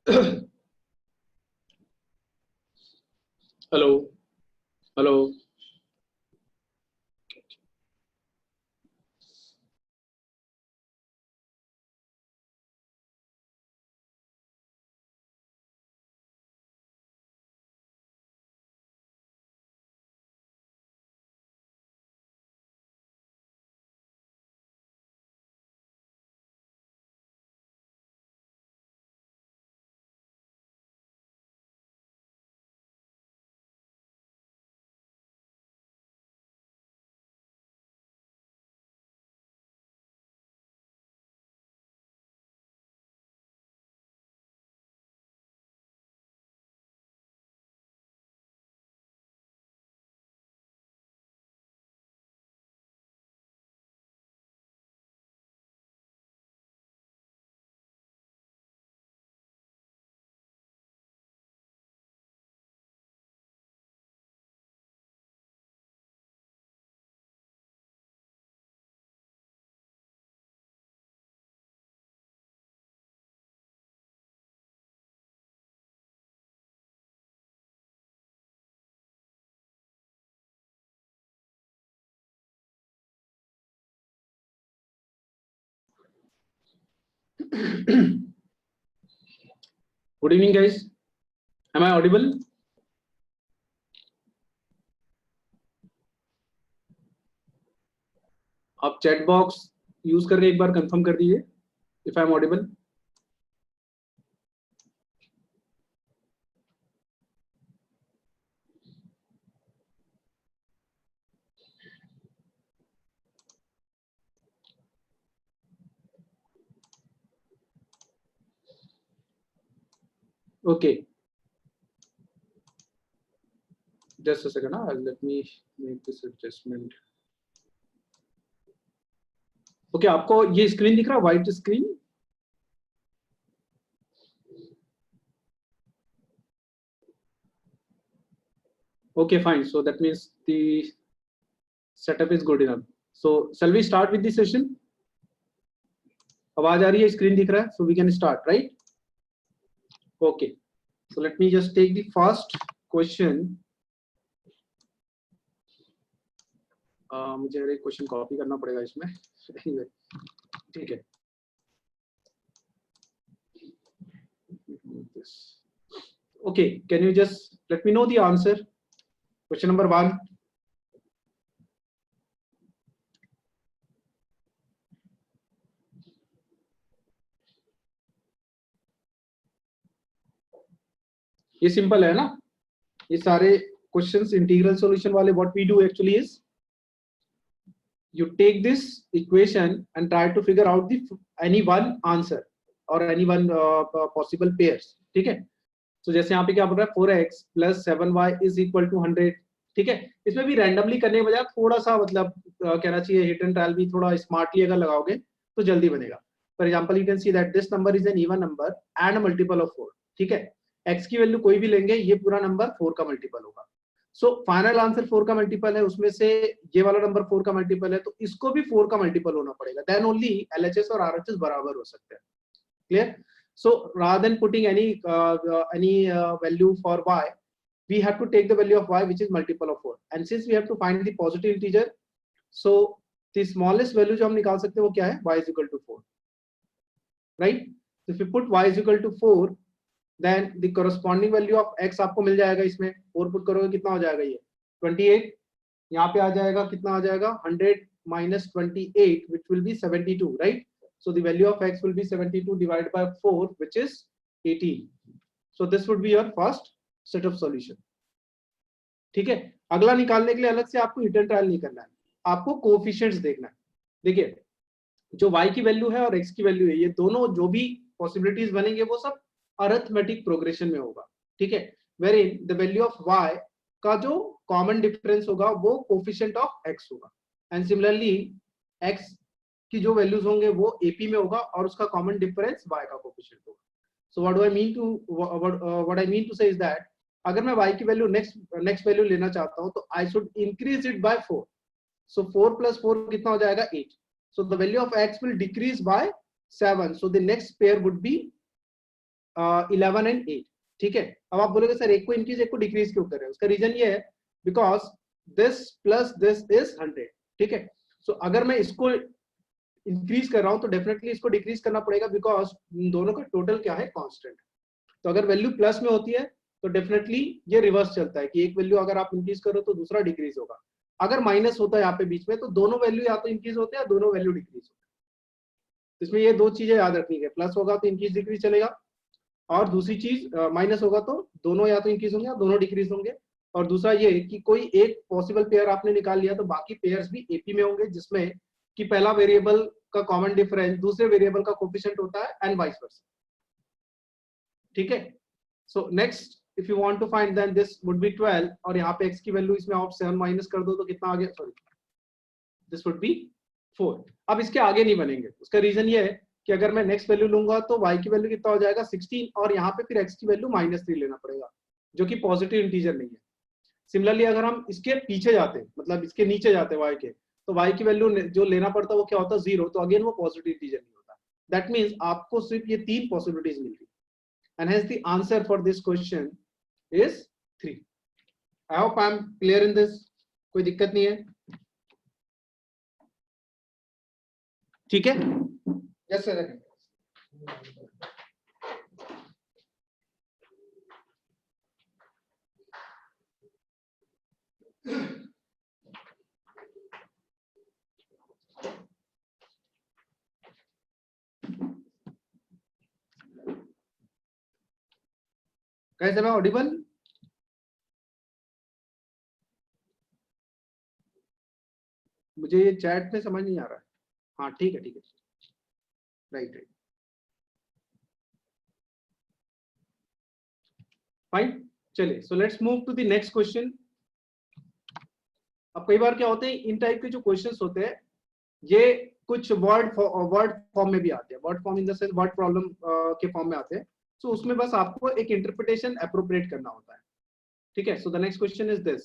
Hello hello. Good evening, guys. Am I audible? आप chat box use करके एक बार confirm कर दीजिए if I am audible. Okay. Just a second. Let me make this adjustment. Okay, आपको ये screen दिख रहा है, white screen? Okay, fine. So that means the setup is good enough. So shall we start with the session? आवाज आ रही है, screen दिख रहा है, so we can start, right? Okay. So let me just take the first question. मुझे एक question copy करना पड़ेगा इसमें. ठीक है. Okay, can you just let me know the answer? Question number 1. ये सिंपल है ना, ये सारे क्वेश्चंस इंटीग्रल सॉल्यूशन वाले. What we do actually is you take this equation and try to figure out the any one answer or any one possible pairs. ठीक है. तो जैसे यहाँ पे क्या बोल रहा है, 4x plus 7y is equal to 100. ठीक है. इसमें भी रैंडमली करने के बजाय थोड़ा सा मतलब कहना चाहिए हिट एंड ट्रायल भी थोड़ा स्मार्टली अगर लगाओगे तो जल्दी बनेगा. For example you can see that this number is an even number and multiple of 4. ठीक है. x की वैल्यू कोई भी लेंगे, ये पूरा नंबर 4 का मल्टीपल होगा. सो फाइनल आंसर 4 का मल्टीपल है, उसमें से ये वाला नंबर 4 का मल्टीपल है, तो इसको भी 4 का मल्टीपल होना पड़ेगा. देन ओनली LHS और RHS बराबर हो सकते हैं. Clear? So rather than putting any value for y, we have to take the value of y which is multiple of 4. And since we have to find the positive integer, so the smallest value जो हम निकाल सकते हैं वो क्या है, y is equal to 4, right? So if you put y is equal to 4, then the corresponding value of x आपको मिल जाएगा. इसमें 4 पुट करोगे कितना हो जाएगा, ये 28. यहाँ पे आ जाएगा, कितना आ जाएगा, 100 minus 28 which will be 72, right? So the value of x will be 72 divided by 4 which is 18. So this would be your first set of solution. ठीक है. अगला निकालने के लिए अलग से आपको हिट एंड ट्रायल नहीं करना है, आपको कोएफिशिएंट्स देखना है. देखिए जो y की वैल्यू है और x की वैल्यू है, ये दोनों जो भी पॉसिबिलिटीज बनेंगे वो सब अरिथमेटिक प्रोग्रेशन में होगा. ठीक है. Wherein the value of y का जो कॉमन डिफरेंस होगा वो कोएफिशिएंट ऑफ x होगा. एंड सिमिलरली x की जो वैल्यूज होंगे वो AP में होगा और उसका कॉमन डिफरेंस y का कोएफिशिएंट होगा. So what I mean to say is that अगर मैं y की वैल्यू नेक्स्ट वैल्यू लेना चाहता हूं तो I should increase it by 4. So 4 plus 4 कितना हो जाएगा, 8. So the value of x will decrease by 7. So the next pair would be 11 and 8, ठीक है। अब आप बोलोगे सर एक को इंक्रीज एक को डिक्रीज क्यों कर रहे हैं, उसका रीजन ये है because this plus this is 100, ठीक है। सो अगर मैं इसको इंक्रीज कर रहा हूं तो डेफिनेटली इसको डिक्रीज करना पड़ेगा बिकॉज दोनों का टोटल क्या है, कांस्टेंट। तो अगर वैल्यू प्लस में होती है तो डेफिनेटली ये रिवर्स चलता है कि एक वैल्यू अगर आप इंक्रीज करो तो दूसरा डिक्रीज होगा। अगर माइनस होता है यहाँ पे बीच में तो दोनों वैल्यू या तो इंक्रीज होते हैं या दोनों वैल्यू डिक्रीज होते हैं। इसमें ये दो चीजें याद रखनी है, प्लस होगा तो इंक्रीज डिक्रीज चलेगा, और दूसरी चीज माइनस होगा तो दोनों या तो इंक्रीज होंगे या दोनों डिक्रीज होंगे। और दूसरा ये कि कोई एक पॉसिबल पेयर आपने निकाल लिया तो बाकी पेयर्स भी एपी में होंगे, जिसमें कि पहला वेरिएबल का कॉमन डिफरेंस दूसरे वेरिएबल का कोफिशिएंट होता है एंड वाइस वर्सा, ठीक है। So next if you want to find then this would be 12 और यहाँ पे x की वैल्यू इसमें आप 7 माइनस कर दो तो कितना आ गया, सॉरी दिस वुड बी 4। अब इसके आगे नहीं बनेंगे, उसका रीजन ये है कि अगर मैं नेक्स्ट वैल्यू लूंगा तो y की वैल्यू कितना हो जाएगा 16 और यहाँ पे फिर x की वैल्यू -3 लेना पड़ेगा जो कि पॉजिटिव इंटीजर नहीं है। सिमिलरली अगर हम इसके पीछे जाते हैं, मतलब इसके नीचे जाते हैं y के, तो y की वैल्यू जो लेना पड़ता है वो क्या होता है 0, तो अगेन वो पॉजिटिव इंटीजर नहीं होता। दैट मीन्स आपको सिर्फ ये 3 पॉसिबिलिटीज मिल रही and hence the answer for this question is 3। I hope I am clear in this, कोई दिक्कत नहीं है, ठीक है। Yes sir. कैसे मैं ऑडिबल? मुझे ये चैट में समझ नहीं आ रहा है। हाँ ठीक है, ठीक है, राइट राइट, फाइन। चलिए so let's move to the next question. अब कई बार क्या होते हैं, इन टाइप के जो क्वेश्चंस होते हैं ये कुछ वर्ड फॉर्म में भी आते हैं, word form in the sense word problem के फॉर्म में आते हैं। सो उसमें बस आपको एक इंटरप्रिटेशन अप्रोप्रिएट करना होता है, ठीक है। So the next question is this.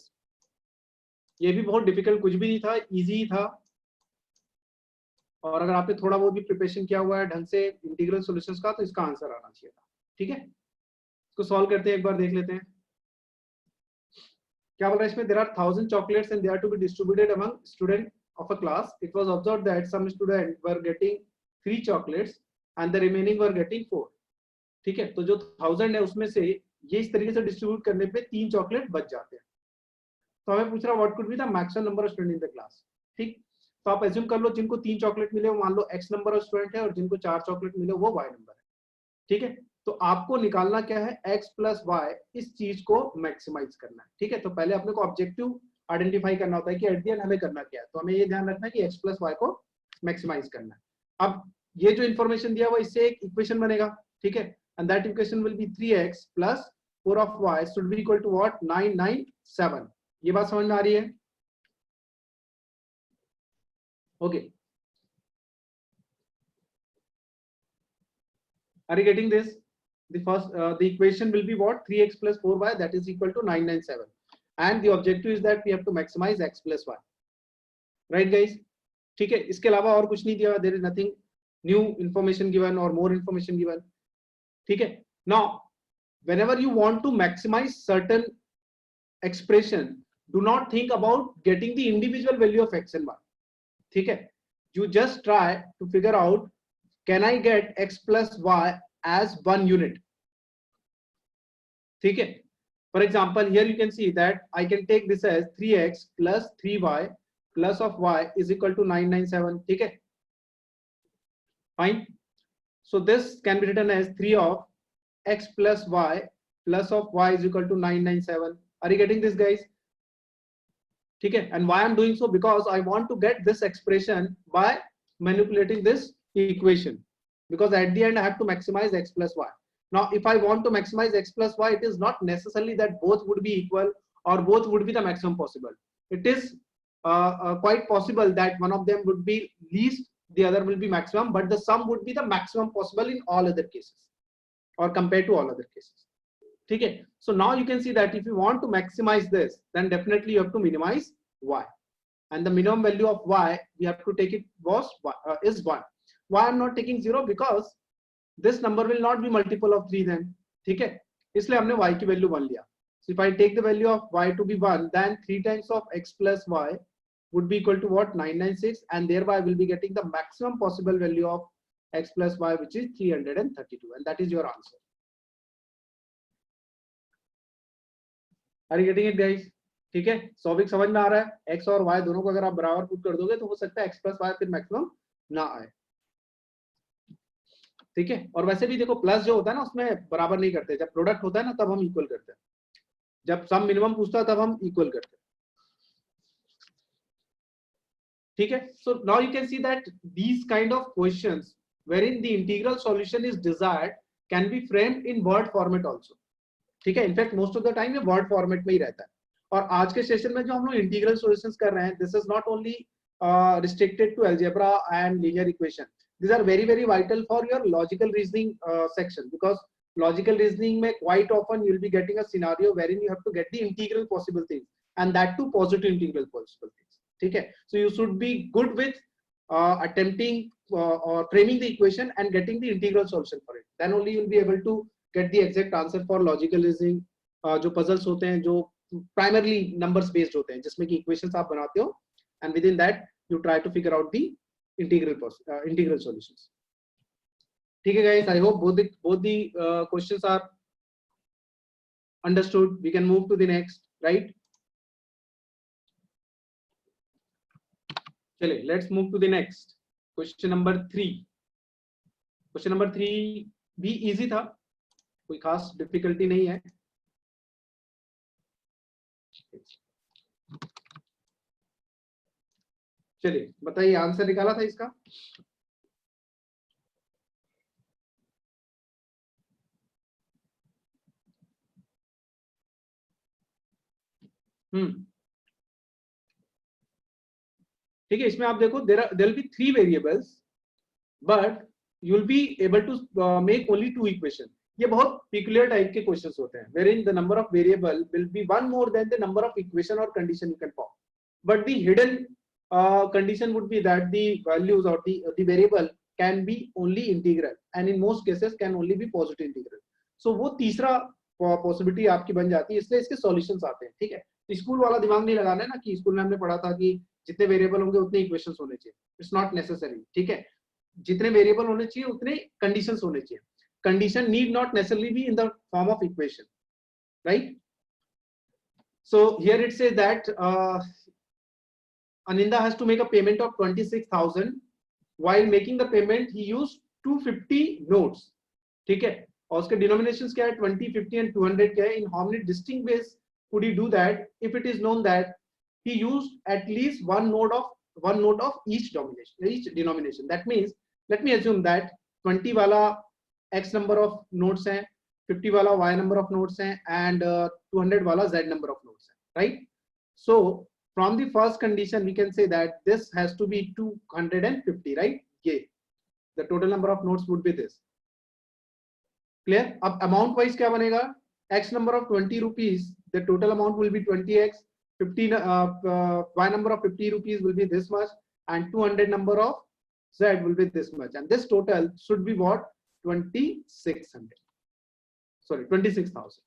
ये भी बहुत डिफिकल्ट कुछ भी नहीं था, इजी ही था, और अगर आपने थोड़ा बहुत भी प्रिपरेशन किया हुआ है ढंग से इंटीग्रल सॉल्यूशंस का तो इसका आंसर आना चाहिए था, ठीक है। इसको सॉल्व करते हैं, एक बार देख लेते हैं क्या बोल रहा है इसमें। There are 1000 chocolates and they are to be distributed among student of a class. It was observed that some students were getting 3 chocolates and the remaining were getting 4, ठीक है। तो जो 1000 है उसमें से ये इस तरीके से डिस्ट्रीब्यूट करने पे 3 चॉकलेट बच जाते हैं। तो हमें पूछ रहा what could be the maximum number of student in the class, ठीक। तो आप एज्यूम कर लो जिनको 3 चॉकलेट मिले वो मान लो x नंबर ऑफ स्टूडेंट है और जिनको 4 चॉकलेट मिले वो y नंबर है, ठीक है। तो आपको निकालना क्या है, x प्लस y, इस चीज को मैक्सिमाइज करना है, ठीक है। तो पहले अपने को ऑब्जेक्टिव आइडेंटिफाई करना होता है कि एट द एंड हमें करना क्या है। तो हमें ये ध्यान रखना है कि x प्लस वाई को मैक्सिमाइज करना है। अब ये जो इन्फॉर्मेशन दिया हुआ इससे एक इक्वेशन बनेगा, ठीक है, and that equation will be 3x plus 4 of y should be equal to what, 997। ये बात समझ में आ रही है? Okay, are you getting this? The first the equation will be what, 3x plus 4y that is equal to 997, and the objective is that we have to maximize x plus y, right guys? ठीक है, इसके अलावा और कुछ नहीं दिया, there is nothing new information given or more information given, ठीक है। Now whenever you want to maximize certain expression, do not think about getting the individual value of x and y, ठीक है। You just try to figure out, can I get x plus y as one unit, ठीक है। For example, here you can see that I can take this as 3x plus 3y plus of y is equal to 997, ठीक है, fine. So this can be written as 3 of x plus y plus of y is equal to 997. Are you getting this guys? ठीक है, and why I'm doing so, because I want to get this expression by manipulating this equation, because at the end I have to maximize x plus y. Now if I want to maximize x plus y, it is not necessarily that both would be equal or both would be the maximum possible. It is quite possible that one of them would be least, the other will be maximum, but the sum would be the maximum possible in all other cases or compared to all other cases, ठीक है। So now you can see that if you want to maximize this, then definitely you have to minimize y, and the minimum value of y we have to take it was is 1. Why I'm not taking 0? Because this number will not be multiple of 3 then, ठीक है, इसलिए हमने y की value 1 लिया. So if I take the value of y to be 1, then 3 times of x plus y would be equal to what? 996, and thereby I will be getting the maximum possible value of x plus y, which is 332, and that is your answer. Are you getting it, guys? ठीक है, solving समझ में आ रहा है. x और y दोनों को अगर आप बराबर पुट कर दोगे तो हो सकता है x plus y फिर मैक्सिमम ना आए. ठीक है, और वैसे भी देखो प्लस जो होता है ना उसमें बराबर नहीं करते. जब प्रोडक्ट होता है ना तब हम इक्वल करते हैं. जब सम मिनिमम पूछता है तब हम इक्वल करते हैं. ठीक है, so now you can see that these kind of questions wherein the integral solution is desired can be framed in word format also. ठीक है, in fact most of the time ये वर्ड फॉर्मेट में ही रहता है. और आज के सेशन में जो हम लोग इंटीग्रल सॉल्यूशंस कर रहे हैं, this is not only restricted to algebra and linear equation. These are very very vital for your logical reasoning section, because logical reasoning में quite often you will be getting a scenario wherein you have to get the integral possible things, and that too positive integral possible things. ठीक है, so you should be good with attempting or framing the equation and getting the integral solution for it. Then only you will be able to get the exact answer for logical reasoning. जो puzzles होते हैं जो primarily numbers based होते हैं, जिसमें कि equations आप बनाते हो, and within that you try to figure out the integral solutions. ठीक है guys, I hope both the questions are understood. We can move to the next, right? चलिए, let's move to the next. Question number 3. Question number 3 भी easy था, कोई खास difficulty नहीं है. चलिए बताइए, आंसर निकाला था इसका? ठीक है, इसमें आप देखो there will be 3 variables but you will be able to make only 2 equations. ये बहुत peculiar टाइप के क्वेश्चंस होते हैं wherein the number of variable will be one more than the number of equation or condition you can form, but the hidden condition would be that the values or the variable can be only integral, and in most cases can only be positive integral. So वो तीसरा possibility आपकी बन जाती है, इसलिए इसके solutions आते हैं. ठीक है, स्कूल वाला दिमाग नहीं लगाना है ना कि स्कूल में हमने पढ़ा था कि जितने वेरिएबल होंगे उतने इक्वेशंस होने चाहिए. It's not necessary. ठीक है, जितने वेरिएबल होने चाहिए उतने कंडीशंस होने चाहिए. Condition need not necessarily be in the form of equation, right? So here it says that Aninda has to make a payment of 26,000. While making the payment, he used 250 notes. ठीक है, और उसके denominations क्या है? 20, 50 and 200 क्या है? In how many distinct ways could he do that? If it is known that he used at least one note of each denomination. That means, let me assume that 20 वाला x number of notes हैं, 50 वाला y number of notes हैं, and 200 वाला z number of notes हैं, right? So from the first condition we can say that this has to be 250, right? Yeah, the total number of notes would be this. Clear? अब amount wise क्या बनेगा? X number of 20 rupees, the total amount will be 20x. 50 y number of 50 rupees will be this much, and 200 number of z will be this much, and this total should be what? 2600. Sorry, 26,000.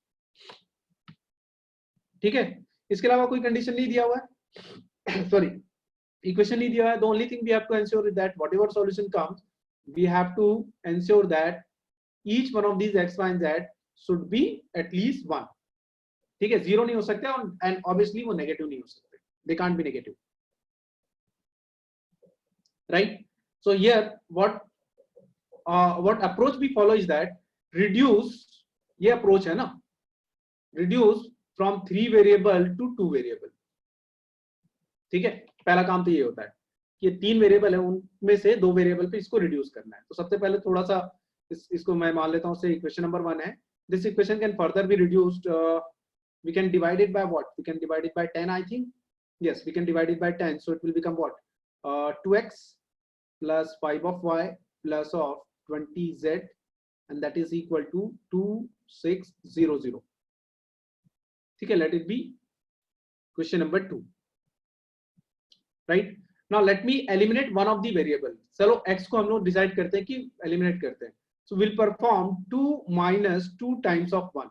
ठीक है, इसके अलावा कोई condition नहीं दिया हुआ है. Sorry, equation नहीं दिया है. The only thing we have to ensure is that whatever solution comes, we have to ensure that each one of these x, y and z should be at least 1. ठीक है, zero नहीं हो सकता, and obviously वो negative नहीं हो सकते. They can't be negative, right? So here what approach we follow is that reduce, ये अप्रोच है ना, reduce from 3 variable to 2 variable. ठीक है, पहला काम तो ये होता है कि 3 वेरिएबल है, उनमें से 2 वेरिएबल पे इसको रिड्यूस करना है. तो सबसे पहले थोड़ा सा इसको मैं मान लेता हूं से इक्वेशन नंबर 1 है. This equation can further be reduced. We can divide it by what? We can divide it by 10, I think. Yes, we can divide it by 10. So it will become what? 2x plus 5 of y plus of 20z, and that is equal to 2600. Okay, let it be question number 2. Right? Now let me eliminate one of the variable. चलो x को हम लोग decide करते हैं कि eliminate करते हैं. So we'll perform 2 minus 2 times of 1,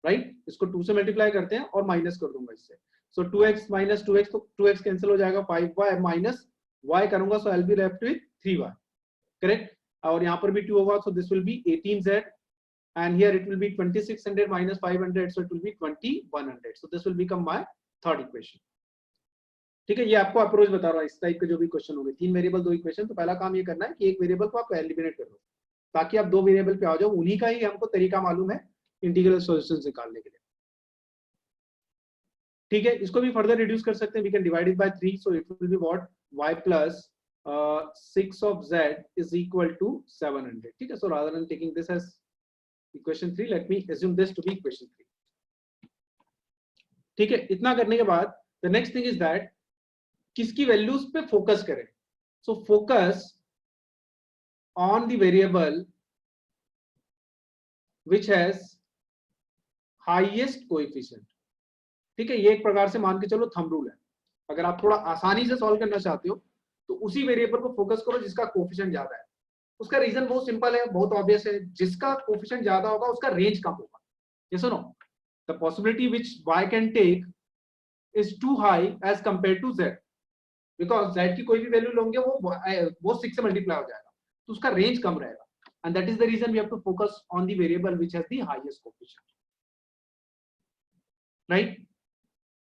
right? इसको 2 से मल्टीप्लाई करते हैं और माइनस कर दूंगा इससे. So 2x minus 2x, तो 2x कैंसिल हो जाएगा, 5y minus y करूंगा, so I'll be left with 3y, correct? और यहाँ पर भी 2 होगा, so this will be 18z, and here it will be 2600 minus 500, so it will be 2100. So this will become my third equation. ठीक है, ये आपको अप्रोच बता रहा हूँ. इस टाइप के जो भी क्वेश्चन होंगे, 3 वेरिएबल 2 इक्वेशन, तो पहला काम ये करना है कि एक वेरिएबल को आप एलिमिनेट कर दो ताकि आप 2 वेरिएबल पे आ जाओ. उन्हीं का ही हमको तरीका मालूम है इंटीग्रल सॉल्यूशंस निकालने के लिए. ठीक है, इसको भी फर्दर रिड्यूस कर सकते हैं. We can divide it by 3, so it will be what, y plus 6 of z is equal to 700. ठीक है, so rather than taking this as equation 3, let me assume this to be equation 3. ठीक है, इतना करने के बाद the next thing is that किसकी values पे फोकस करें. So focus on the variable which has highest coefficient. ठीक है, ये एक प्रकार से मान के चलो थंब रूल है. अगर आप थोड़ा आसानी से सॉल्व करना चाहते हो तो उसी वेरिएबल को फोकस करो जिसका कोएफिशिएंट ज्यादा है. उसका रीजन बहुत सिंपल है, बहुत ऑब्वियस है. जिसका कोएफिशिएंट ज्यादा होगा उसका रेंज कम होगा. Yes or no? The possibility which y can take is too high as compared to z, because z की कोई भी वैल्यू लोगे वो 6 से मल्टीप्लाई हो जाएगा, तो उसका रेंज कम रहेगा. and that is the reason we have to focus on the variable which has the highest coefficient, right?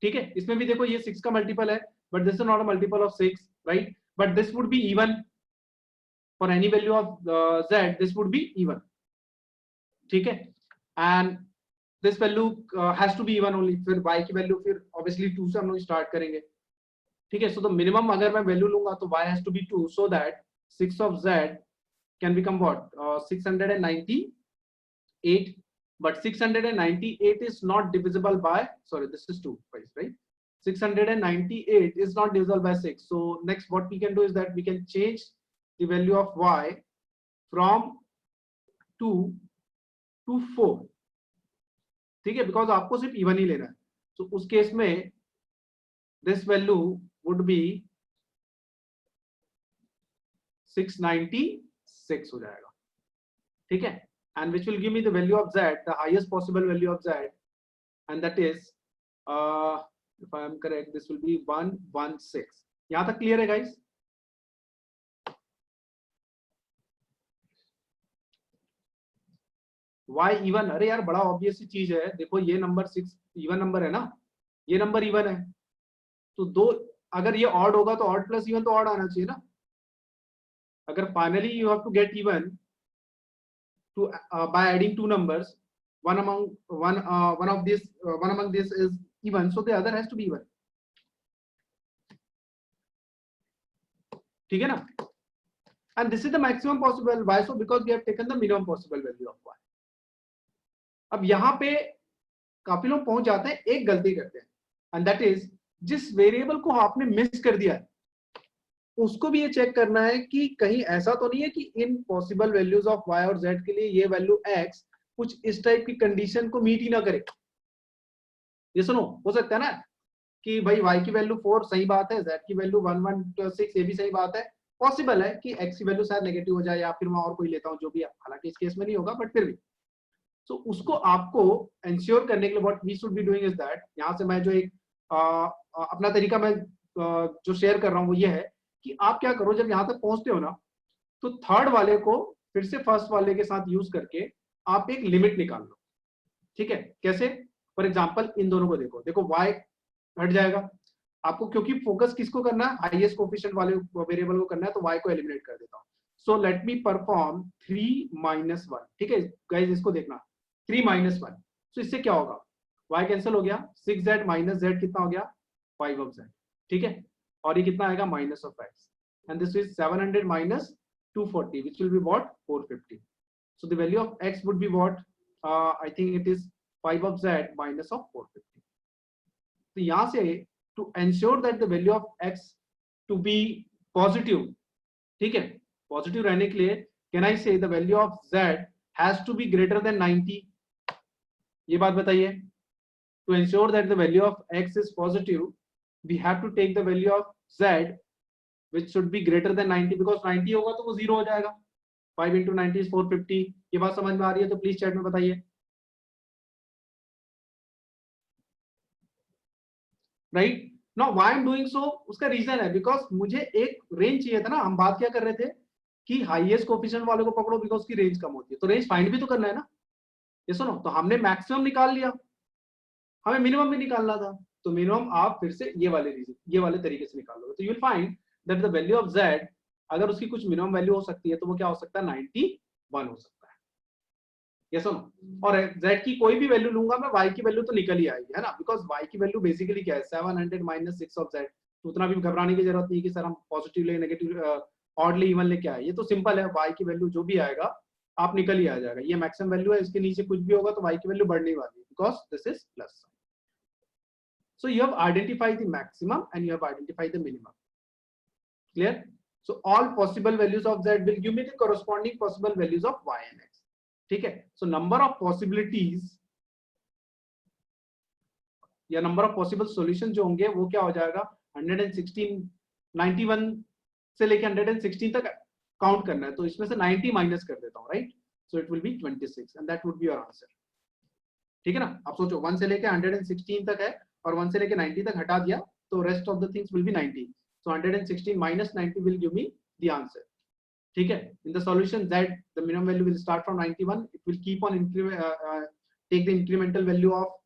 ठीक है, इसमें भी देखो ये 6 का मल्टीपल है, but this is not a multiple of 6, right? but this would be even for any value of z, this would be even. ठीक है, and this value has to be even only. फिर y की value फिर obviously 2 से हम लोग start करेंगे. ठीक है, so the minimum अगर मैं वैल्यू लूंगा तो y has to be 2, so that 6 of z can become what, 698. but 698 is not divisible by, sorry, this is 2, right? 698 is not divisible by 6. so next what we can do is that we can change the value of y from 2 to 4. ठीक है, because आपको सिर्फ even he लेना है. तो उस case में this value would be 696 हो जाएगा. ठीक है, and which will give me the value of z, the highest possible value of z, and that is if I am correct this will be 116. यहां तक क्लियर है guys? y even, अरे यार बड़ा ऑब्वियस सी चीज है. देखो ये नंबर 6 इवन नंबर है ना, ये नंबर इवन है, तो 2 अगर ये ऑड होगा तो ऑड प्लस इवन तो ऑड आना चाहिए ना. अगर finally you have to get even to by adding 2 numbers, one among this is even, so the other has to be even. ठीक है ना, and this is the maximum possible. why so? because we have taken the minimum possible value of y. अब यहाँ पे काफी लोग पहुंच जाते हैं, एक गलती करते हैं, एंड दैट इज जिस वेरिएबल को आपने मिस कर दिया है उसको भी ये चेक करना है कि कहीं ऐसा तो नहीं है कि इन पॉसिबल वैल्यूज ऑफ y और z के लिए ये वैल्यू x कुछ इस टाइप की कंडीशन को मीट ही ना करे. ये सुनो, हो सकता है ना कि भाई y की वैल्यू 4 सही बात है, z की वैल्यू 116 ये भी सही बात है. पॉसिबल है कि x की वैल्यू शायद नेगेटिव हो जाए, या फिर मैं और कोई लेता हूं जो भी, हालांकि इस केस में नहीं होगा, बट फिर भी. So, उसको आपको इंश्योर करने के लिए what we should be doing is that, यहाँ से मैं जो एक अपना तरीका मैं जो शेयर कर रहा हूँ वो ये है कि आप क्या करो, जब यहाँ तक पहुंचते हो ना तो थर्ड वाले को फिर से फर्स्ट वाले के साथ यूज करके आप एक लिमिट निकाल लो. ठीक है, कैसे? फॉर एग्जाम्पल इन दोनों को देखो, देखो y हट जाएगा आपको, क्योंकि फोकस किसको करना है, हाईएस्ट कोएफिशिएंट वाले वेरिएबल को करना है, तो y को एलिमिनेट कर देता हूँ. So let me perform 3 minus 1. ठीक है गाइस, इसको देखना, 3 minus 1. तो इससे क्या होगा, y कैंसिल हो गया, 6z माइनस z कितना हो गया, 5 of z. ठीक है, और ये कितना आएगा, minus of x, and this is 700 minus 240 which will be what, 450. so the value of x would be what, I think it is 5 of z minus of 450. तो यहाँ से to ensure that the value of x to be positive, ठीक है, positive रहने के लिए can I say the value of z has to be greater than 90? ये बात बताइए. To ensure that the value of x is positive, we have to take the value of z which should be greater than 90, because 90 होगा तो वो 0 हो जाएगा. 5 into 90 is 450. ये बात समझ में आ रही है तो प्लीज चैट में बताइए। Right now why I am doing so, उसका रीजन है बिकॉज मुझे एक रेंज चाहिए था ना। हम बात क्या कर रहे थे कि हाईएस्ट कोफिशिएंट वाले को पकड़ो बिकॉज उसकी रेंज कम होती है, तो रेंज फाइंड भी तो करना है ना। ये सुनो, तो हमने मैक्सिमम निकाल लिया, हमें मिनिमम भी निकालना था, तो मिनिमम आप फिर से ये वाले तरीके से निकाल लोगे, तो you will find that the value of z, अगर उसकी कुछ मिनिमम वैल्यू हो सकती है तो वो क्या हो सकता है, 91 हो सकता है। ये सुनो, और z की कोई भी वैल्यू लूंगा मैं, y की वैल्यू तो निकल ही आएगी, है ना, बिकॉज y की वैल्यू बेसिकली क्या है, 700 माइनस 6 ऑफ z। तो उतना भी घबराने की जरूरत नहीं कि सर हम पॉजिटिव ले नेगेटिव ऑडली इवन लेके आए, ये तो सिंपल है, y की वैल्यू जो भी आएगा आप निकल ही आ जाएगा। ये मैक्सिमम वैल्यू है, इसके नीचे कुछ भी होगा तो y की वैल्यू बढ़ने वाली है because this is plus. So you have identified the maximum and you have identified the minimum. Clear? So all possible values of z will give me the corresponding possible values of y and x. ठीक है? So number of possibilities या number of possible solutions जो होंगे वो क्या हो जाएगा, 116, 91 से लेके 116 तक काउंट करना है, तो इसमें से 90 माइनस कर देता हूँ, right? So it will be 26 and that would be your answer. ठीक है ना? आप सोचो 1 से लेके 116 तक है और 1 से लेके 90 तक हटा दिया तो rest of the things will be 90, so 116 minus 90 will give me the answer. ठीक है, in the solution z the minimum value will start from 91, it will keep on take the incremental value of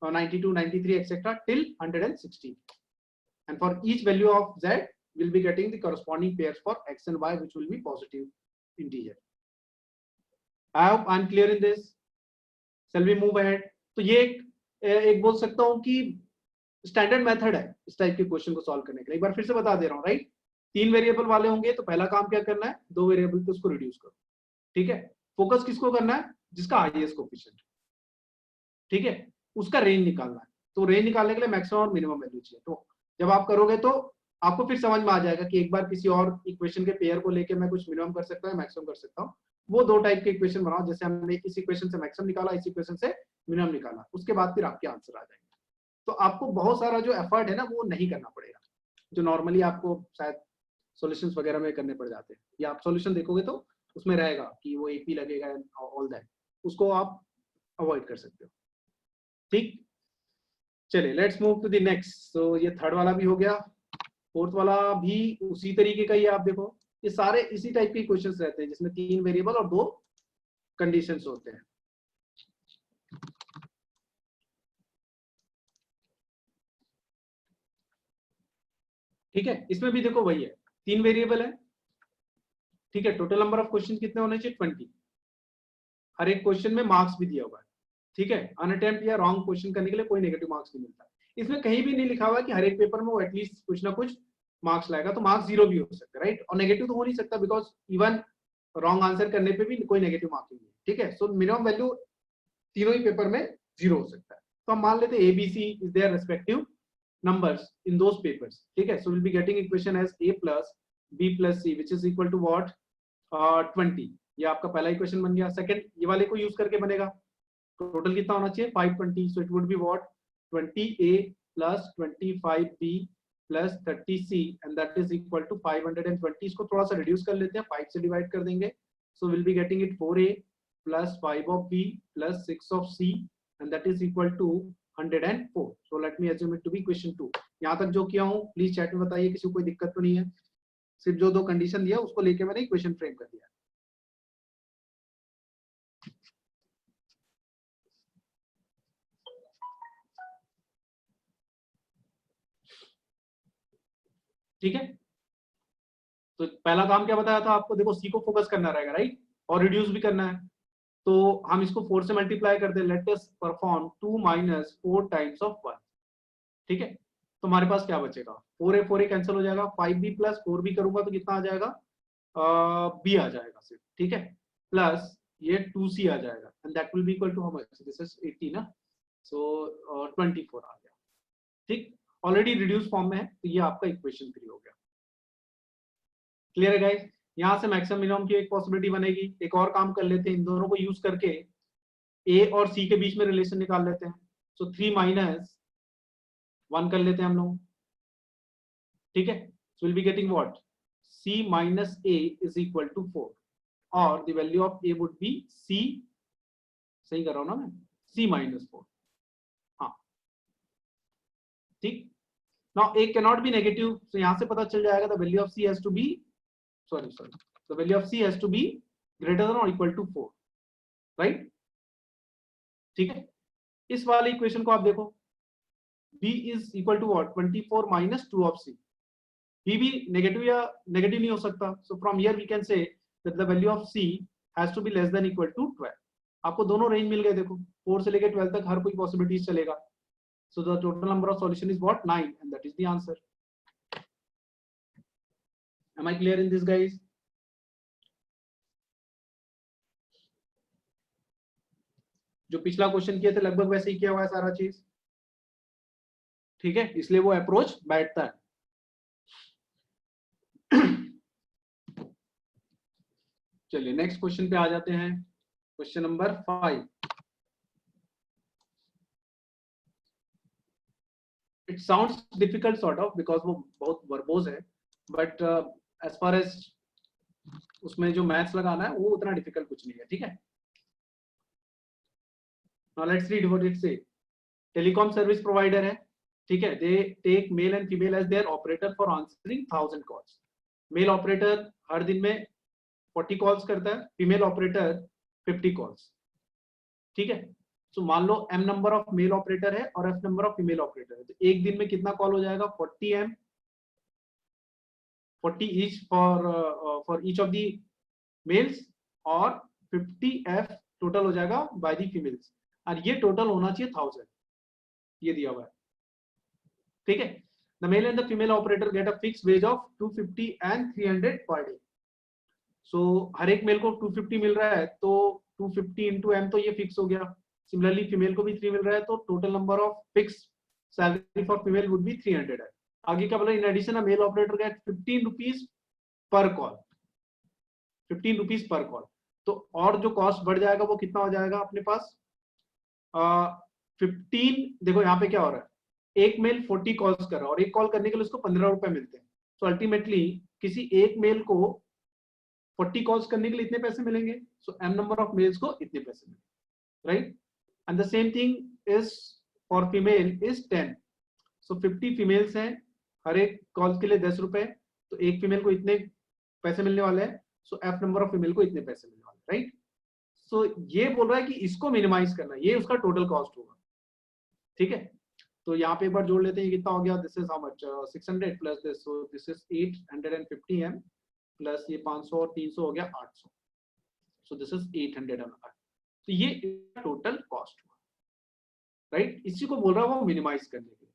92 93 etc till 116, and for each value of z we'll be getting the corresponding pairs for x and y which will be positive integer. I hope I'm clear in this. Shall we move ahead? तो ये एक बोल सकता हूँ कि standard method है इस type के क्वेश्चन को सॉल्व करने के लिए। एक बार फिर से बता दे रहा हूँ, राइट? 3 वेरिएबल वाले होंगे तो पहला काम क्या करना है, 2 वेरिएबल पे उसको रिड्यूस करो। ठीक है, फोकस किसको करना है, जिसका हाईएस्ट कोफिशिएंट, ठीक है, उसका रेंज निकालना है। तो रेंज निकालने के लिए मैक्सिमम और मिनिमम वैल्यू चाहिए। तो जब आप करोगे तो आपको फिर समझ में आ जाएगा कि एक बार किसी और इक्वेशन के पेयर को लेकर मैं कुछ मिनिमम कर सकता हूँ, मैक्सिमम कर सकता हूँ। वो 2 टाइप के इक्वेशन बनाओ, जैसे हमने इस इक्वेशन से मैक्सिमम निकाला, इस इक्वेशन से मिनिमम निकाला, उसके बाद फिर आपके आंसर आ जाएंगे। तो आपको बहुत सारा जो एफर्ट है ना वो नहीं करना पड़ेगा, जो नॉर्मली आपको शायद सॉल्यूशंस वगैरह में करने पड़ जाते हैं, या आप सॉल्यूशन देखोगे तो उसमें रहेगा कि वो एपी लगेगा एंड ऑल दैट, उसको आप अवॉइड कर सकते हो। ठीक, चलिए let's move to the next. So ये थर्ड वाला भी हो गया, फोर्थ वाला भी उसी तरीके का ही है। आप देखो ये सारे इसी टाइप के क्वेश्चंस रहते हैं जिसमें 3 वेरिएबल और 2 कंडीशंस होते हैं। ठीक है, इसमें भी देखो वही है, 3 वेरिएबल है। ठीक है, टोटल नंबर ऑफ क्वेश्चन कितने होने चाहिए, 20। हर एक क्वेश्चन में मार्क्स भी दिया हुआ है। ठीक है, अनअटेम्प्ट या रॉन्ग क्वेश्चन करने के लिए कोई नेगेटिव मार्क्स नहीं मिलता। इसमें कहीं भी नहीं लिखा हुआ कि हर एक पेपर में वो एटलीस्ट कुछ ना कुछ मार्क्स लाएगा, तो मार्क्स 0 भी हो सकता है, राइट? और नेगेटिव तो हो नहीं सकता बिकॉज इवन रॉन्ग आंसर करने पे भी कोई नेगेटिव मार्किंग नहीं है। ठीक है, सो मिनिमम वैल्यू तीनों ही पेपर में 0 हो सकता है। तो हम मान लेते हैं ABC is their respective numbers in those papers. ठीक है, so we'll be getting equation as a plus b plus c which is equal to what, 20। ये आपका पहला इक्वेशन बन गया। सेकंड ये वाले को यूज करके बनेगा, टोटल कितना होना चाहिए, 520, so it would be what, 20a plus 25b plus 30c and that is equal to 520। इसको थोड़ा सा रिड्यूस कर लेते हैं, 5 से डिवाइड कर देंगे, so we'll be getting it 4a plus 5 of b plus 6 of c and that is equal to 104। so let me assume it to be question 2। यहाँ तक जो किया हूँ प्लीज चैट में बताइए, किसी को कोई दिक्कत तो नहीं है? सिर्फ जो 2 कंडीशन दिया उसको लेके मैंने इक्वेशन फ्रेम कर दिया। ठीक है, तो पहला काम क्या बताया था आपको, देखो सी को फोकस करना रहेगा, राइट, और रिड्यूस भी करना है। तो हम इसको 4 से मल्टीप्लाई कर दे, let us perform 2 minus 4 times of 1। ठीक है, तो हमारे पास क्या बचेगा, 4a कैंसिल हो जाएगा, 5b प्लस 4 भी करूंगा तो कितना आ जाएगा, b आ जाएगा सिर्फ। ठीक है, प्लस ये 2c आ जाएगा and that will be equal to how much, this is 80 ना, सो 24 आ गया। ठीक, ऑलरेडी रिड्यूस फॉर्म में है, तो ये आपका इक्वेशन 3 हो गया। क्लियर है गाइस? यहाँ से मैक्सिमम मिनिमम की एक पॉसिबिलिटी बनेगी। एक और काम कर लेते हैं, इन दोनों को यूज करके ए और सी के बीच में रिलेशन निकाल लेते हैं। सो 3 माइनस 1 कर लेते हैं हम लोग। ठीक है, so will be getting what, c minus a is equal to 4। और the value of a would be c, सही कर रहा हूं ना मैं, C minus 4. हाँ ठीक. Now a can not be negative, तो यहां से पता चल जाएगा the value of C has to be sorry the value of C has to be greater than or equal to 4, right. ठीक है. इस वाले इक्वेशन को आप देखो, b is equal to what 24 minus 2 of c. b भी negative या negative नहीं हो सकता, so from here we can say that the value of c has to be less than equal to 12. आपको दोनों रेंज मिल गए, देखो 4 से लेके 12 तक हर कोई पॉसिबिलिटीज चलेगा. So the total number of solution is what 9 and that is the answer. Am I clear in this guys? जो पिछला क्वेश्चन किए थे लगभग वैसे ही किया हुआ है सारा चीज. ठीक है, इसलिए वो अप्रोच बैठता है. चलिए नेक्स्ट क्वेश्चन पे आ जाते हैं. Question number 5. It sounds difficult sort of because वो बहुत वर्बोज है, बट एज फार एज उसमें जो मैथ्स लगाना है वो उतना डिफिकल्ट कुछ नहीं है. ठीक है. Now let's read what it say. Telecom service provider है, ठीक है. They take male and female as their operator for answering 1000 calls. Male operator हर दिन में 40 कॉल्स करता है, फीमेल ऑपरेटर 50 कॉल्स. ठीक है. सो मान लो m number of male operator है और f number of female operator है, तो एक दिन में कितना कॉल हो जाएगा 40m, 40 each for each of the males और 50f टोटल हो जाएगा बाय दी फीमेल्स. और ये टोटल होना चाहिए 1000, ये दिया हुआ है. ठीक है. The male and the female operator get a fix ways of 250 and 300 per day. सो हर एक मेल को 250 मिल रहा है, तो 250 इंटू m तो ये फिक्स हो गया. सिमिलरली फीमेल को भी 3 मिल रहा है, तो total number of fix salary for female would be 300 है. आगे क्या बोला, in addition a male operator get 15 rupees per call, 15 rupees per call. तो और जो कॉस्ट बढ़ जाएगा वो कितना हो जाएगा अपने पास 15. देखो यहाँ पे क्या हो रहा है, एक मेल 40 कॉल्स कर रहा है और एक कॉल करने के लिए उसको 15 रुपए मिलते हैं. तो अल्टीमेटली किसी एक मेल को 40 कॉल्स करने के लिए इतने पैसे मिलेंगे. सो m नंबर ऑफ मेल्स को इतने पैसे मिलेंगे, right. And the same thing is for female is 10. So 50 females हैं, हर एक कॉल के लिए 10 रुपए, तो एक फीमेल को इतने पैसे मिलने वाले हैं. सो f नंबर ऑफ फीमेल को इतने पैसे मिलने वाले, राइट. सो ये बोल रहा है कि इसको मिनिमाइज करना, ये उसका टोटल कॉस्ट होगा. ठीक है. तो यहाँ पे एक बार जोड़ लेते हैं, कितना हो गया, this is how much 600 plus this, so this is 850m plus ये 500 और 300 हो गया 800. सो दिस इज 800 m. तो ये टोटल कॉस्ट हुआ, राइट. इसी को बोल रहा है वो मिनिमाइज करने के लिए.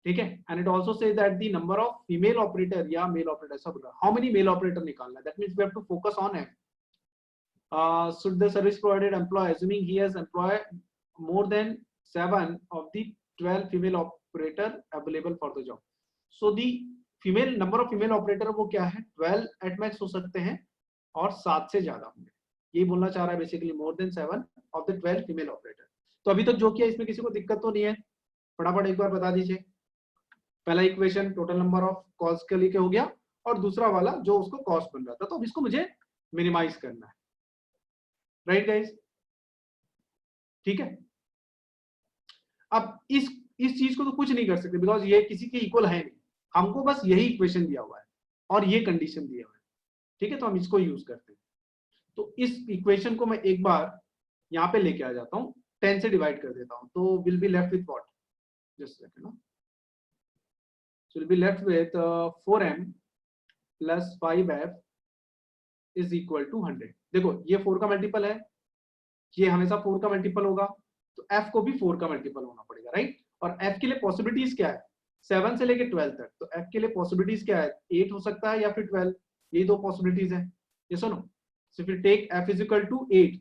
ठीक है. And it also says that the number of female operator या मेल ऑपरेटर, सब बोल रहा है हाउ मेनी मेल ऑपरेटर निकालना है. That means we have to focus on M. should the service provided employee, assuming he has employed more than 7 of the 12 female operator available for the job. So the female number of female operator वो क्या है 12 at max हो सकते हैं और 7 से ज्यादा होंगे. ये बोलना चाह रहा है basically more than 7 of the 12 female operator. तो अभी तक जो किया इसमें किसी को दिक्कत तो नहीं है? फटाफट एक बार बता दीजिए. पहला equation total number of calls के लिए हो गया और दूसरा वाला जो उसको कॉस्ट बन रहा था, तो अब इसको मुझे मिनिमाइज करना है, राइट गाइस. ठीक है. अब इस चीज को तो कुछ नहीं कर सकते बिकॉज ये किसी के इक्वल है नहीं. हमको बस यही इक्वेशन दिया हुआ है और ये कंडीशन दिया हुआ है. ठीक है. तो हम इसको यूज करते हैं. तो इस इक्वेशन को मैं एक बार यहाँ पे लेके आ जाता हूँ, 10 से डिवाइड कर देता हूँ, तो will be left with what, just second ना, so will be left with 4m plus 5f is equal to 100. देखो ये 4 का मल्टीपल है, ये हमेशा 4 का मल्टीपल होगा, तो f को भी 4 का मल्टीपल होना पड़ेगा, राइट. और f के लिए पॉसिबिलिटीज क्या है 7 से लेके 12 तक, तो f के लिए पॉसिबिलिटीज क्या है 8 हो सकता है या फिर 12, ये दो पॉसिबिलिटीज है. ये सुनो, so if you take f is equal to 8,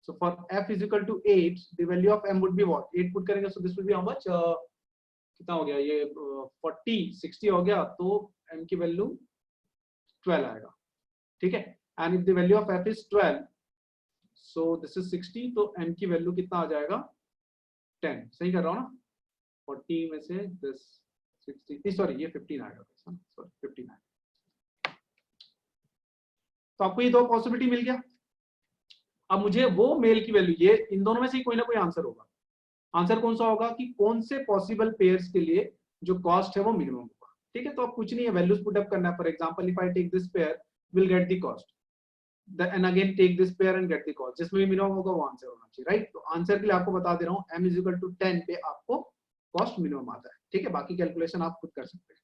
so for f is equal to 8 the value of m would be what 8 put करेंगे, so this will be how much कितना हो गया ये 40 60 हो गया, तो m की वैल्यू 12 आएगा. ठीक है. And if the value of f is 12, so this is 60, तो m की वैल्यू कितना आ जाएगा 10. सही कर रहा हूँ ना, 40 में से 10 60 सॉरी ये 15 आएगा, सॉरी 15 आएगा. तो आपको ये दो पॉसिबिलिटी मिल गया। अब मुझे वो मेल की वैल्यू, ये इन दोनों में से कोई ना कोई आंसर होगा। आंसर कौन सा होगा कि कौन से पॉसिबल पेयर्स के लिए जो कॉस्ट है वो मिनिमम होगा। ठीक है, तो अब कुछ नहीं है, वैल्यूज पुट अप करना है। For example if I take this pair will get the cost, and again take this pair and get the cost, जिसमें भी मिनिमम होगा वो आंसर होना चाहिए, राइट। तो आंसर के लिए आपको बता दे रहा हूँ m इज इक्वल टू 10 पे आपको कॉस्ट मिनिमम आता है। ठीक है, बाकी कैलकुलेशन आप खुद कर सकते हैं।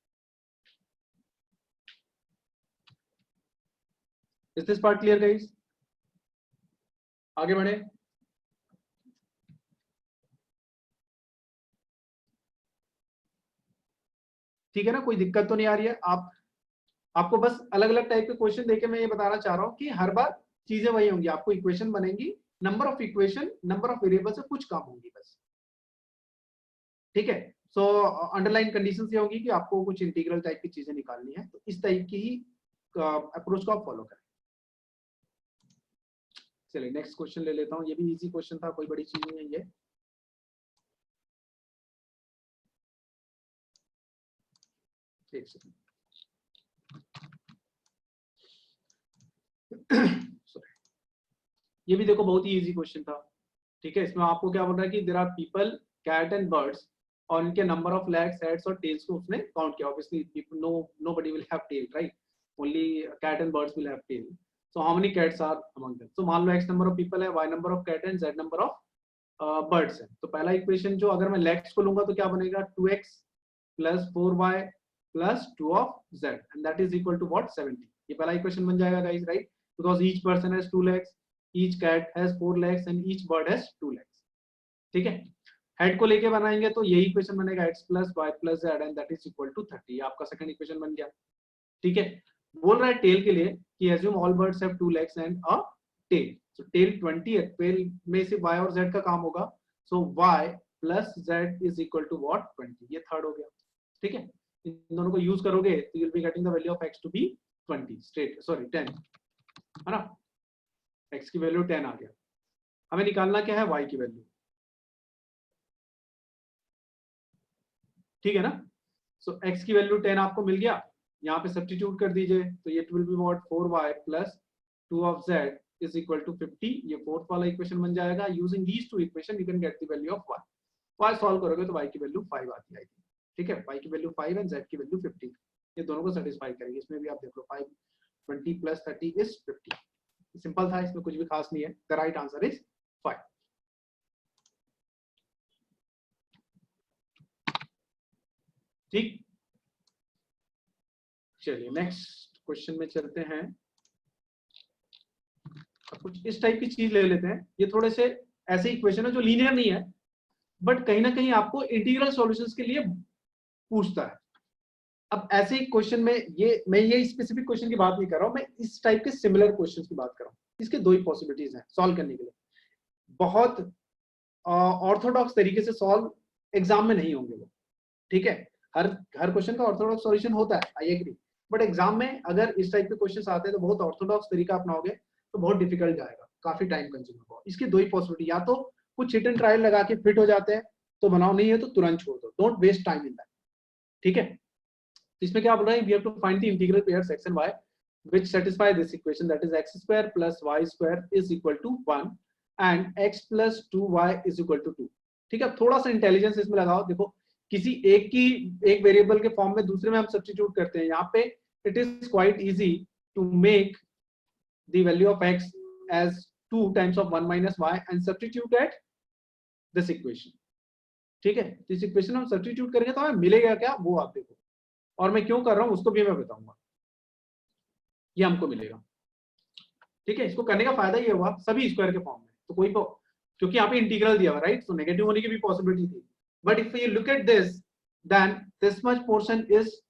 Is this part clear guys? आगे बढ़े। ठीक है ना, कोई दिक्कत तो नहीं आ रही है? आपको बस अलग अलग टाइप के क्वेश्चन देके मैं ये बताना चाह रहा हूँ कि हर बार चीजें वही होंगी, आपको इक्वेशन बनेंगी, number of equation, number of variable से कुछ कम होंगी बस। ठीक है, सो अंडरलाइन कंडीशन ये होगी कि आपको कुछ इंटीग्रल टाइप की चीजें निकालनी है, तो इस टाइप की ही अप्रोच को आप फॉलो करें। चलिए नेक्स्ट क्वेश्चन ले लेता हूँ, ये भी इजी क्वेश्चन था, कोई बड़ी चीज नहीं है ये। एक सेकंड ये भी देखो बहुत ही इजी क्वेश्चन था। ठीक है, इसमें आपको क्या बोल रहा है कि there are people, cat and birds, और इनके नंबर ऑफ लेग्स, हेड्स और टेल्स को उसने काउंट किया। Obviously people, nobody will have tail, right, only cat and birds will have tail. So how many cats are among them? So मान लो x number of people है, y number of cat and z number of birds है। तो पहला equation जो, अगर मैं legs को लूंगा तो क्या बनेगा, 2x plus 4y plus 2 of z and that is equal to what, 70। ये पहला इक्वेशन बन जाएगा guys, right, because each person has 2 legs, each cat has 4 legs and each bird has 2 legs। ठीक है, हेड को लेके बनाएंगे तो यही इक्वेशन बनेगा x plus y plus z and that is equal to 30। ये आपका सेकंड इक्वेशन बन गया। ठीक है, बोल रहा है टेल के लिए कि assume all birds have 2 legs and a tail. So tail 20 है, टेल में से y और z का काम होगा, so y plus z is equal to what, 20। ये थर्ड हो गया। ठीक है, इन दोनों को यूज करोगे तो you will be getting the value of x to be 20 straight, sorry 10, है ना। x की वैल्यू 10 आ गया। हमें निकालना क्या है, y की वैल्यू। ठीक है ना, सो x की वैल्यू 10 आपको मिल गया, यहाँ पे सब्स्टिट्यूट कर दीजिए, तो ये will be what, 4y plus 2 of z is equal to 50। ये फोर्थ वाला इक्वेशन बन जाएगा। Using these two equation you can get the value of y। y solve करोगे तो y की वैल्यू 5 आती है। ठीक है, y की वैल्यू 5 एंड z की वैल्यू 50, ये दोनों को सेटिस्फाई करेंगे। इसमें भी आप देख लो 5, 20 प्लस 30 इज 50। सिंपल था, इसमें कुछ भी खास नहीं है। The right answer is 5। ठीक, चलिए नेक्स्ट क्वेश्चन में चलते हैं। कुछ इस टाइप की चीज ले लेते हैं। ये थोड़े से ऐसे इक्वेशन है जो लीनियर नहीं है, बट कहीं ना कहीं आपको इंटीग्रल सॉल्यूशंस के लिए पूछता है। अब ऐसे क्वेश्चन में मैं ये स्पेसिफिक क्वेश्चन की बात नहीं कर रहा हूं, मैं इस टाइप के सिमिलर क्वेश्चन की बात कर रहा हूं। इसके दो ही पॉसिबिलिटीज हैं सॉल्व करने के लिए। बहुत ऑर्थोडॉक्स तरीके से सॉल्व एग्जाम में नहीं होंगे वो। ठीक है, हर क्वेश्चन का ऑर्थोडॉक्स सॉल्यूशन होता है, आई एग्री, बट एग्जाम में अगर इस टाइप के क्वेश्चन आते हैं तो बहुत ऑर्थोडॉक्स तरीका अपनाओगे तो बहुत डिफिकल्ट जाएगा, काफी टाइम कंज्यूम होगा। इसकी दो ही पॉसिबिलिटी, या तो कुछ हिट एंड ट्रायल लगा के फिट हो जाते हैं तो बनाओ, नहीं है तो तुरंत छोड़ दो, don't waste time in that. ठीक है, इसमें क्या बोल रहा है, we have to find the integral pairs x and y which satisfy this equation, that is x square plus y square is equal to 1 and x plus 2y is equal to 2। ठीक है, थोड़ा सा intelligence इसमें लगाओ। देखो, किसी एक variable के फॉर्म में दूसरे में हम सब्स्टिट्यूट करते हैं। यहाँ पे it is quite easy to make the value of x as 2 times of 1 minus y and substitute at this equation। ठीक है, इस इक्वेशन हम सब्स्टिट्यूट करेंगे तो हमें मिलेगा क्या, वो आप देखो, और मैं क्यों कर रहा हूं उसको भी मैं बताऊंगा। ये हमको मिलेगा। ठीक है, इसको करने का फायदा ये हुआ सभी स्क्वायर के फॉर्म में, तो कोई तो, क्योंकि यहाँ पे इंटीग्रल दिया हुआ, राइट, तो नेगेटिव होने की भी पॉसिबिलिटी थी। But if you look at this, then this much portion is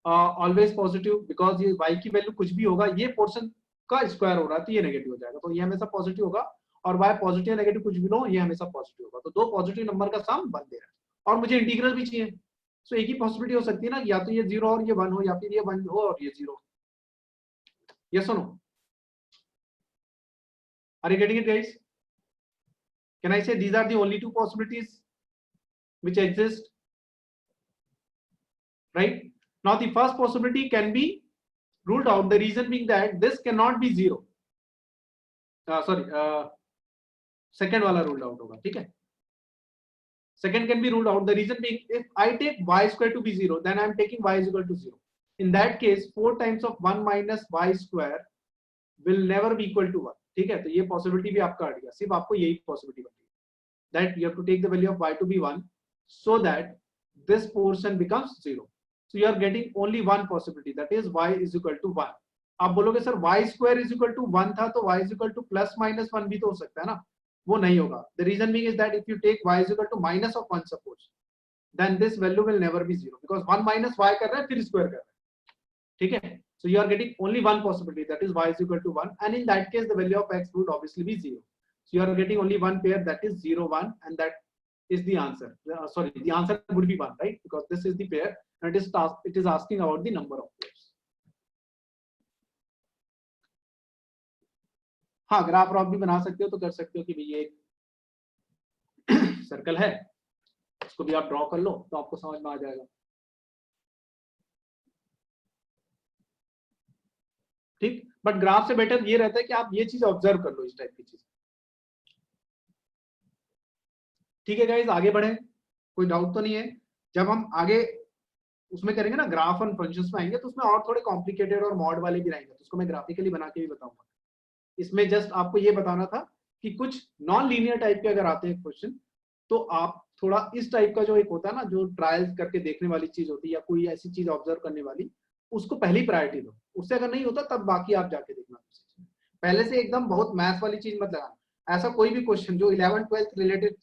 always positive, because ये y की वैल्यू कुछ भी होगा, ये पोर्शन का स्क्वायर हो रहा है तो ये नेगेटिव हो जाएगा, तो ये हमेशा पॉजिटिव होगा। और y पॉजिटिव नेगेटिव कुछ भी लो, ये हमेशा पॉजिटिव होगा। तो दो पॉजिटिव नंबर का सम बन दे रहा है, और मुझे इंटीग्रल भी चाहिए। सो एक ही पॉसिबिलिटी हो सकती है ना, या तो ये 0 और ये 1 हो, या फिर ये 1 हो और ये 0। Yes or no? Are you getting it, guys? Can I say these are the only two possibilities which exist? Right? Now the first possibility can be ruled out, the reason being that this cannot be 0. Second वाला ruled out होगा, ठीक है. Second can be ruled out. The reason being, if I take y square to be 0, then I am taking y is equal to 0. In that case, 4 times of 1 minus y square will never be equal to 1. ठीक है, तो ये possibility भी आपका हट गया, सिर्फ आपको यही पॉसिबिलिटी बची, that you have to take the value of y to be 1 so that this portion becomes 0. So you are getting only one possibility, that is y is equal to 1. आप बोलोगे sir y square is equal to 1 था, तो y is equal to plus minus 1 भी तो हो सकता है ना. वो नहीं होगा. The reason being is that if you take y is equal to minus of 1 suppose, then this value will never be 0 because 1 minus y कर रहा है फिर square कर रहा है, ठीक है. So you are getting only one possibility, that is y is equal to 1, and in that case the value of x would obviously be 0. So you are getting only one pair, that is 0 1, and that is the answer. Sorry, the answer would be 1, right, because this is the pair and it is asking about the number of pairs. हाँ, graph rough भी बना सकते हो तो कर सकते हो कि भाई ये एक सर्कल है, इसको भी आप ड्रॉ कर लो तो आपको समझ में आ जाएगा. ठीक, बट ग्राफ से बेटर ये रहता है कि आप ये चीज ऑब्जर्व कर लो, इस टाइप की चीज. ठीक है गाइस, आगे बढ़े, कोई डाउट तो नहीं है. जब हम आगे उसमें करेंगे ना, ग्राफ एंड फंक्शंस में आएंगे तो उसमें और थोड़े कॉम्प्लिकेटेड और मॉड वाले भी रहेंगे, तो उसको मैं ग्राफिकली बना के भी बताऊंगा. इसमें जस्ट आपको ये बताना था कि कुछ नॉन लीनियर टाइप के अगर आते हैं क्वेश्चन, तो आप थोड़ा इस टाइप का जो एक होता है ना, जो ट्रायल्स करके देखने वाली चीज होती है या कोई ऐसी चीज ऑब्जर्व करने वाली, उसको पहली प्रायोरिटी दो. उससे अगर नहीं होता तब बाकी आप जाके देखना. पहले से एकदम बहुत मैथ्स वाली चीज मत लगाना. ऐसा कोई भी क्वेश्चन जो 11th 12th रिलेटेड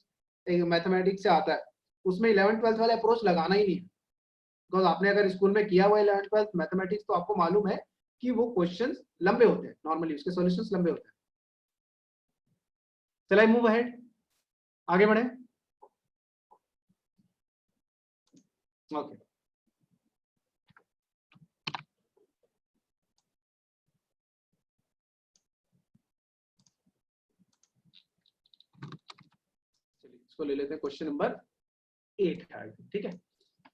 मैथमेटिक्स से आता है, उसमें 11th 12th वाले अप्रोच लगाना ही नहीं है. बिकॉज आपने अगर स्कूल में किया हुआ 11th 12th मैथमेटिक्स, तो आपको मालूम है कि वो क्वेश्चंस लंबे होते हैं, नॉर्मली उसके सॉल्यूशंस लंबे होते हैं. चलिए मूव अहेड, आगे बढ़े. ओके, इसको ले लेते हैं. क्वेश्चन नंबर 8 है, ठीक है.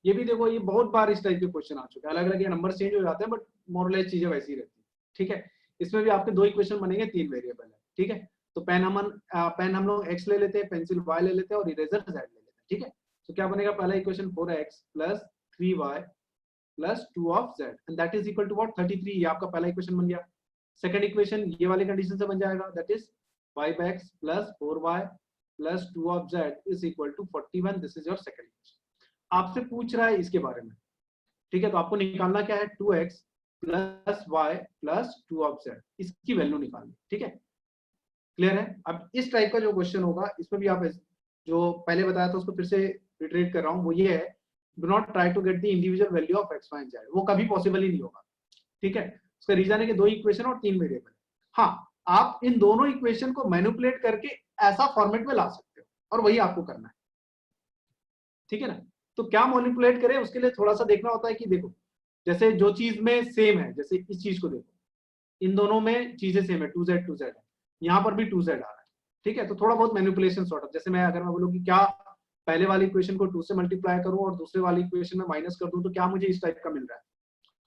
ये भी देखो, ये बहुत बार इस टाइप के क्वेश्चन आ चुके हैं. अलग अलग ये नंबर चेंज हो जाते हैं, बट मोरलेस चीजें वैसी ही रहती है, ठीक है. इसमें भी आपके दो इक्वेशन बनेंगे, 3 वेरिएबल है, ठीक है. तो पेन हम लोग x ले लेते हैं, पेंसिल y ले लेते हैं और इरेजर z ले लेते हैं, ठीक है. तो क्या बनेगा, पहला equation 4x plus 3y plus 2 of z and that is equal to what, 33. ये आपका पहला इक्वेशन बन गया. सेकंड इक्वेशन ये वाली कंडीशन से बन जाएगा, that is 5x plus 4y plus 2 of z is equal to 41. This is your second equation. आपसे पूछ रहा है इसके बारे में, ठीक है. तो आपको निकालना क्या है, 2x plus y plus 2 of z, इसकी वैल्यू निकालनी, ठीक है. क्लियर है. अब इस टाइप का जो क्वेश्चन होगा, इसमें भी आप जो पहले बताया था उसको फिर से रिट्रीट कर रहा हूँ, वो ये है, do not try to get the individual value of x y and z. वो कभी पॉसिबल ही नहीं होगा, ठीक है. उसका रीजन है कि 2 इक्वेशन और 3 वेरिएबल. हाँ, आप इन दोनों इक्वेशन को मैनिपुलेट करके ऐसा फॉर्मेट में ला सकते हो, और वही आपको करना है, ठीक है ना. तो क्या मैनिपुलेट करें, उसके लिए थोड़ा सा देखना होता है कि देखो, जैसे जो चीज में सेम है, जैसे इस चीज को देखो, इन दोनों में चीजें सेम है, 2z 2z है, यहाँ पर भी 2z आ रहा है, ठीक है. तो थोड़ा बहुत मैनिपुलेशन सॉर्ट ऑफ, जैसे अगर मैं बोलूँ कि क्या पहले वाली इक्वेशन को 2 से मल्टीप्लाई करूं और दूसरे वाली इक्वेशन में माइनस कर दूं, तो क्या मुझे इस टाइप का मिल रहा है,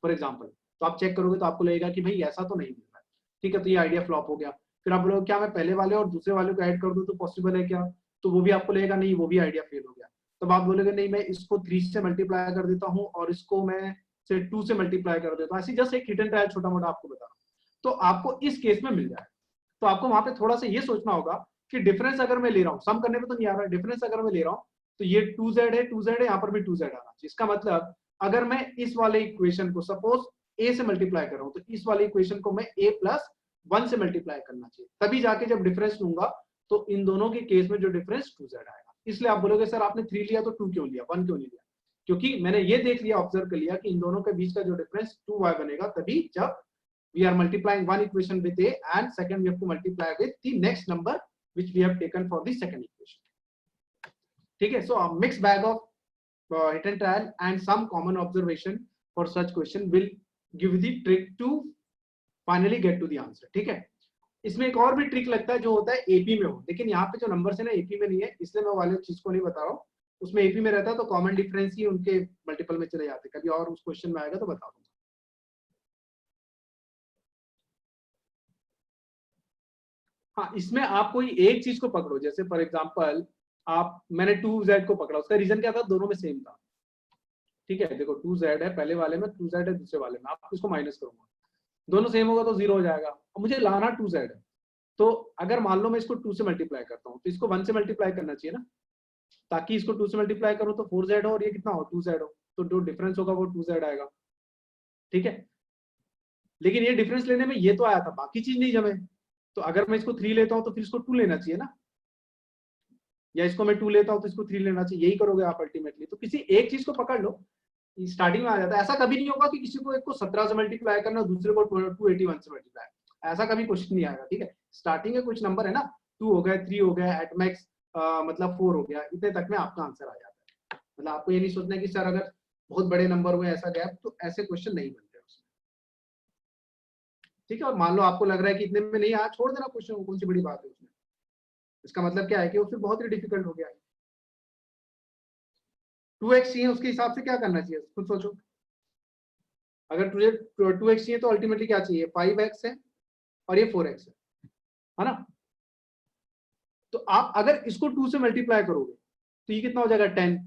फॉर एग्जांपल. तो आप चेक करोगे तो आपको लगेगा कि भाई ऐसा तो नहीं मिल रहा है, ठीक है. तो ये आइडिया फ्लॉप हो गया. फिर आप बोलोगे क्या मैं पहले वाले और दूसरे वाले को ऐड कर दूं तो पॉसिबल है क्या, तो वो भी आपको लगेगा नहीं, वो भी आइडिया फेल हो गया. तब आप बोलोगे नहीं, मैं इसको 3 से मल्टीप्लाई कर देता हूँ और इसको मैं से 2 से मल्टीप्लाई कर देता हूँ. ऐसी जस्ट एक हिडन ट्रायल छोटा मोटा आपको बता रहा हूँ, तो आपको इस केस में मिल जाए. तो आपको वहां पे थोड़ा सा ये सोचना होगा कि डिफरेंस अगर मैं ले रहा हूँ, सम करने में तो नहीं आ रहा है, डिफरेंस अगर मैं ले रहा हूँ तो ये 2z है, 2z है, यहाँ पर भी 2z आना चाहिए. इसका मतलब अगर मैं इस वाले इक्वेशन को सपोज a से मल्टीप्लाई कर रहा हूँ, तो इस वाले इक्वेशन को मैं a प्लस 1 से मल्टीप्लाई करना चाहिए, तभी जाके जब डिफरेंस लूंगा तो इन दोनों के केस में जो डिफरेंस 2z आएगा. इसलिए आप बोलोगे सर आपने 3 लिया तो 2 क्यों लिया, 1 क्यों नहीं लिया, क्योंकि मैंने ये देख लिया, ऑब्जर्व कर लिया कि इन दोनों के बीच का जो डिफरेंस 2y बनेगा तभी जब we are multiplying one equation with a and second we have to multiply with the next number which we have taken for the second equation. ठीक है. So a mixed bag of hit and trial and some common observation for such question will give the trick to finally get to the answer. ठीक है. इसमें एक और भी trick लगता है जो होता है एपी में हो, लेकिन यहाँ पे जो नंबर है ना एपी में नहीं है, इसलिए मैं वाले चीज को नहीं बता रहा हूँ. उसमें एपी में रहता है तो कॉमन डिफरेंस ही उनके मल्टीपल में चले जाते, कभी और उस क्वेश्चन में आएगा तो बता दूंगा. हाँ, इसमें आप कोई एक चीज को पकड़ो, जैसे फॉर एग्जांपल मैंने 2z को पकड़ा, उसका रीजन क्या था, दोनों में सेम था। ठीक है, देखो 2z है पहले वाले में, 2z है दूसरे वाले में, आप इसको माइनस करूंगा, दोनों सेम होगा तो 0 हो जाएगा, और मुझे लाना 2z है। तो अगर मान लो मैं इसको 2 से मल्टीप्लाई करता हूँ, तो इसको 1 से मल्टीप्लाई करना चाहिए ना, ताकि इसको 2 से मल्टीप्लाई करो तो 4z हो और ये कितना हो 2z हो, तो जो डिफरेंस होगा वो 2z आएगा। ठीक है, लेकिन ये डिफरेंस लेने में ये तो आया था, बाकी चीज नहीं जमे। तो अगर मैं इसको 3 लेता हूँ तो फिर इसको 2 लेना चाहिए ना, या इसको मैं 2 लेता हूँ तो इसको 3 लेना चाहिए, यही करोगे आप अल्टीमेटली। तो किसी एक चीज को पकड़ लो, स्टार्टिंग में आ जाता है। ऐसा कभी नहीं होगा कि किसी को एक को 17 से मल्टीप्लाई करना, दूसरे को 281 से मल्टीप्लाई, ऐसा कभी क्वेश्चन नहीं आएगा। ठीक है, स्टार्टिंग में कुछ नंबर है ना, 2 हो गया, 3 हो गया, एट मैक्स मतलब 4 हो गया, इतने तक में आपका आंसर आ जाता है। मतलब आपको ये नहीं सोचना कि सर अगर बहुत बड़े नंबर हुए ऐसा गैप, तो ऐसे क्वेश्चन नहीं बनते उसमें। ठीक है, और मान लो आपको लग रहा है कि इतने में नहीं आया, छोड़ देना क्वेश्चन, कौन सी बड़ी बात है उसमें। इसका मतलब क्या है कि वो फिर बहुत ही डिफिकल्ट हो गया है। 2x चाहिए, उसके हिसाब से क्या करना चाहिए खुद सोचो। अगर तुझे 2x चाहिए तो अल्टीमेटली क्या चाहिए, 5x है और ये 4x है ना। तो आप अगर इसको 2 से मल्टीप्लाई करोगे तो ये कितना हो जाएगा 10,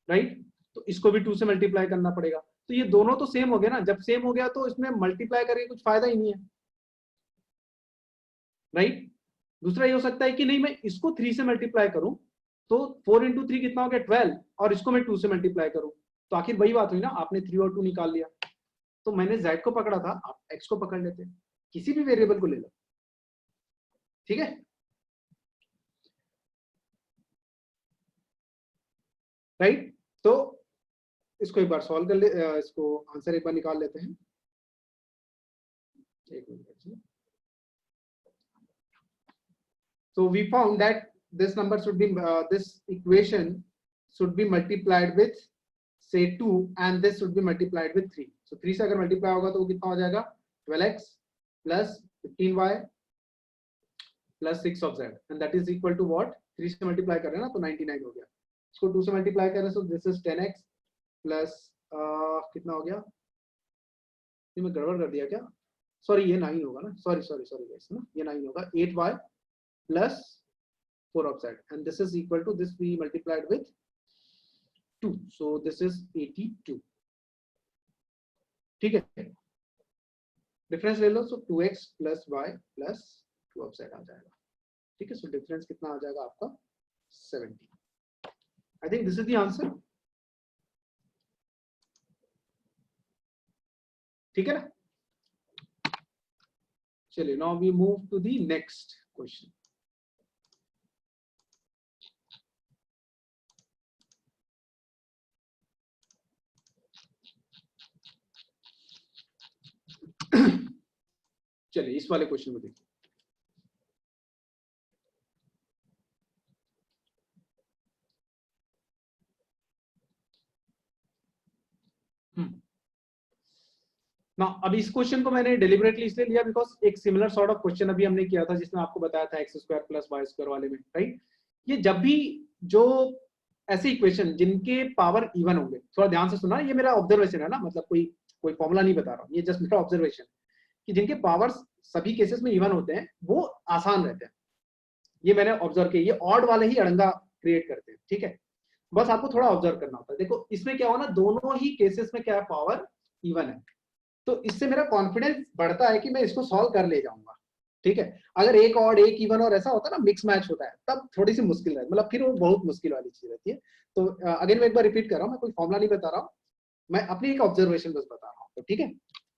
राइट। तो इसको भी 2 से मल्टीप्लाई करना पड़ेगा। तो ये दोनों तो सेम हो गया ना, जब सेम हो गया तो इसमें मल्टीप्लाई करके कुछ फायदा ही नहीं है, राइट। दूसरा ये हो सकता है कि नहीं, मैं इसको 3 से मल्टीप्लाई करूं तो 4 इंटू 3 कितना हो गया 12, और इसको मैं 2 से मल्टीप्लाई करूं तो आखिर वही बात हुई ना, आपने 3 और 2 निकाल लिया। तो मैंने z को पकड़ा था, आप x को पकड़ लेते, किसी भी वेरिएबल को ले लो। ठीक है, राइट। तो इसको एक बार सॉल्व कर ले, इसको आंसर एक बार निकाल लेते हैं। एक minute. So we found that this number should be this equation should be multiplied with say 2 and this should be multiplied with 3. So 3 से अगर multiply होगा तो वो कितना हो जाएगा 12x plus 15y plus 6 of z and that is equal to what, 3 से multiply कर रहे हैं ना तो 99 हो गया। इसको 2 से multiply कर रहे हैं, so this is 10x plus कितना हो गया, ये मैं गड़बड़ कर दिया क्या, सॉरी ये 9 होगा ना, सॉरी गाइस ना, ये 9 होगा, 8y plus 4 of z and this is equal to this we multiplied with 2, so this is 82. ठीक है, डिफरेंस ले लो, so 2x plus y plus 2 of z आ जाएगा। ठीक है, so डिफरेंस कितना आ जाएगा आपका 70। I think this is the answer। ठीक है ना, चलिए now we move to the next question। चलिए इस वाले क्वेश्चन में देखिए, ना अब इस क्वेश्चन को मैंने डेलिबरेटली इसलिए लिया बिकॉज एक सिमिलर सॉर्ट ऑफ क्वेश्चन अभी हमने किया था जिसमें आपको बताया था x square plus y square वाले में, राइट। ये जब भी जो ऐसे इक्वेशन जिनके पावर इवन होंगे, थोड़ा ध्यान से सुना, ये मेरा ऑब्जर्वेशन है ना, मतलब कोई फॉर्मूला नहीं बता रहा हूँ, ये जस्ट मेरा ऑब्जर्वेशन, कि जिनके पावर्स सभी केसेस में इवन होते हैं वो आसान रहते हैं। ये मैंने ऑब्जर्व किया, ये ऑड वाले ही अड़ंगा क्रिएट करते हैं। ठीक है, बस आपको थोड़ा ऑब्जर्व करना होता है। देखो इसमें क्या हुआ ना, दोनों ही केसेस में क्या है, पावर इवन है, तो इससे मेरा कॉन्फिडेंस बढ़ता है कि मैं इसको सॉल्व कर ले जाऊंगा। ठीक है, अगर एक ऑड एक इवन और ऐसा होता है ना, मिक्स मैच होता है, तब थोड़ी सी मुश्किल है, मतलब फिर वो बहुत मुश्किल वाली चीज रहती है। तो अगेन मैं एक बार रिपीट कर रहा हूँ, मैं कोई फॉर्मुला नहीं बता रहा हूँ, मैं अपनी एक ऑब्जर्वेशन बस बता रहा हूँ। तो ठीक है,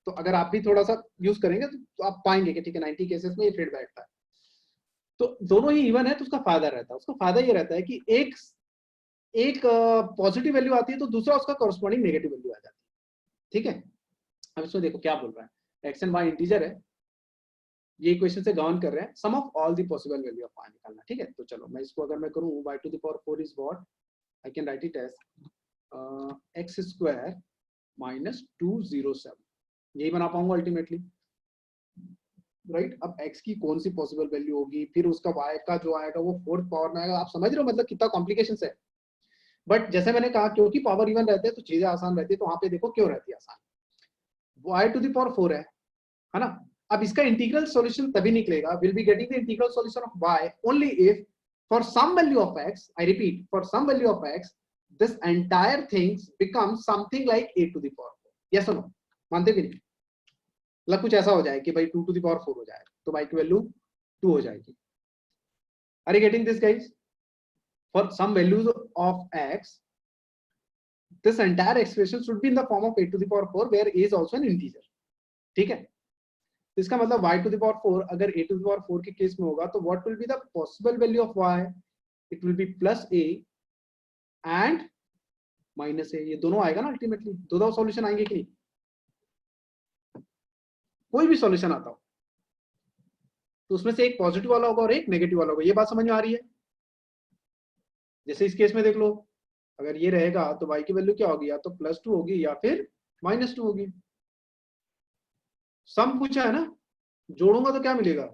तो अगर आप भी थोड़ा सा यूज करेंगे तो आप पाएंगे कि ठीक है 90 केसेस में ये फिट बैठता है। तो दोनों ही इवन है तो उसका फायदा रहता है, उसका फायदा ये रहता है कि एक पॉजिटिव वैल्यू आती है तो दूसरा उसका कॉरस्पॉन्डिंग नेगेटिव वैल्यू आ जाती है। ठीक है, अब इसमें देखो क्या बोल रहा है, एक्स एंड वाई इंटीजर है, ये इक्वेशन से गवर्न कर रहे हैं, sum of all the possible value of Y निकालना। ठीक है, तो चलो मैं इसको अगर मैं करूं y to the power 4 is what, I can write it as x square minus 207, यही बना पाऊंगा अल्टीमेटली, राइट। अब x की कौन सी पॉसिबल वैल्यू होगी, फिर उसका y का जो आएगा वो फोर्थ पावर में आएगा, आप समझ रहे हो मतलब कितना कॉम्प्लिकेशन है। बट जैसे मैंने कहा क्योंकि पावर इवन रहते हैं तो चीजें आसान रहती है, तो वहां पे देखो क्यों रहती है आसान, y टू द पावर 4 है ना। अब इसका इंटीग्रल सॉल्यूशन तभी निकलेगा, will be getting the integral solution of y only if for some value of x, I repeat, for some value of x this entire things become something like a to the power 4. Yes or no? मानते भी नहीं? मतलब कुछ ऐसा हो जाए कि भाई 2 टू द पावर 4 हो जाए, तो y की वैल्यू 2 हो जाएगी. Are you getting this guys? For some values of x this entire expression should be in the form of a to the power 4 where a is also an integer. ठीक है, तो इसका मतलब y to the power 4 अगर a to the power 4 के case में होगा तो what will be the possible value of y? It will be plus a and minus a. ये दोनों आएगा ना अल्टीमेटली, दो सॉल्यूशन आएंगे कि नहीं? कोई भी सॉल्यूशन आता हो तो उसमें से एक पॉजिटिव वाला होगा और एक नेगेटिव वाला होगा. ये बात समझ में आ रही है? जैसे इस केस में देख लो, अगर ये रहेगा तो y की वैल्यू क्या होगी? या तो +2 होगी या फिर -2 होगी. सम पूछा है ना, जोड़ूंगा तो क्या मिलेगा?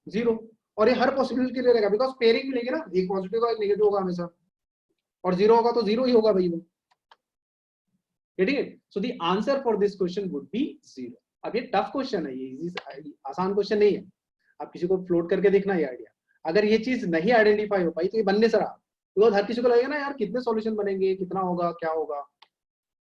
0. और ये हर पॉसिबिलिटी के लिए रहेगा बिकॉज पेयरिंग मिलेगी ना, एक पॉजिटिव का एक नेगेटिव होगा हमेशा, और 0 होगा तो 0 ही होगा भाई वो. Getting it? So the answer for this question would be 0. अब ये टफ क्वेश्चन है, ये इजी आसान क्वेश्चन नहीं है. आप किसी को फ्लोट करके देखना ये आइडिया. अगर ये चीज नहीं आइडेंटिफाई हो पाई तो ये बनने से रहा, बिकॉज हर किसी को लगेगा ना यार कितने सॉल्यूशन बनेंगे, कितना होगा, क्या होगा.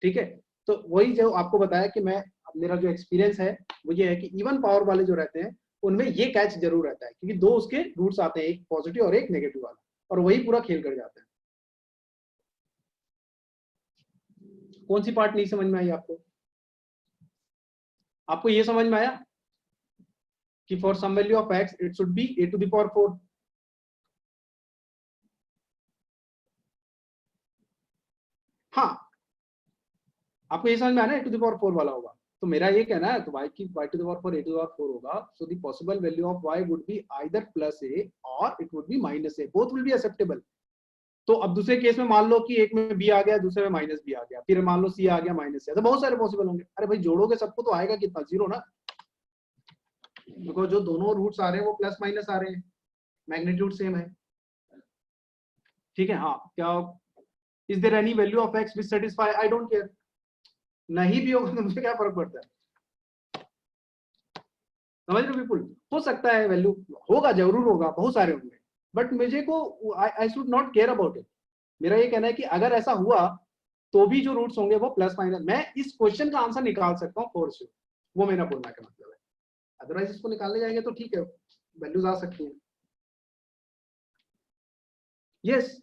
ठीक है, तो वही जो आपको बताया कि मैं, मेरा जो एक्सपीरियंस है वो ये है कि इवन पावर वाले जो रहते हैं उनमें ये कैच जरूर रहता है, क्योंकि दो उसके रूट्स आते हैं, एक पॉजिटिव और एक नेगेटिव वाला, और वही पूरा खेल कर जाते हैं. कौन सी पार्ट नहीं समझ में आई आपको? आपको ये समझ में आया कि for some value of x it should be a to the power 4. हाँ, आपको ये समझ में आया ना, a टू द पावर 4 वाला होगा. तो मेरा ये कहना है तो y to the power 4 a to the power 4 होगा. So the possible value of y would be either +a or it would be -a. Both will be acceptable. तो अब दूसरे केस में मान लो कि एक में b आ गया, दूसरे में -b आ गया, फिर मान लो c आ गया -a, तो बहुत सारे पॉसिबल होंगे. अरे भाई जोड़ोगे सबको तो आएगा कितना? 0 ना, बिकॉज जो दोनों रूट्स आ रहे हैं वो प्लस माइनस आ रहे हैं, मैग्नीट्यूड सेम है. ठीक है. हाँ, क्या is there any value of x which satisfy? I don't care. नहीं भी होगा तो मुझे क्या फर्क पड़ता है? समझ रहे हो पीपल? हो सकता है वैल्यू होगा, जरूर होगा, बहुत सारे होंगे, बट मुझे को I should not care about it. मेरा ये कहना है कि अगर ऐसा हुआ तो भी जो रूट्स होंगे वो प्लस माइनस, मैं इस क्वेश्चन का आंसर निकाल सकता हूँ फॉर श्योर. वो मेरा बोलना का मतलब है. अदरवाइज इसको निकालने जाएंगे तो ठीक है, वैल्यूज आ सकती है. यस,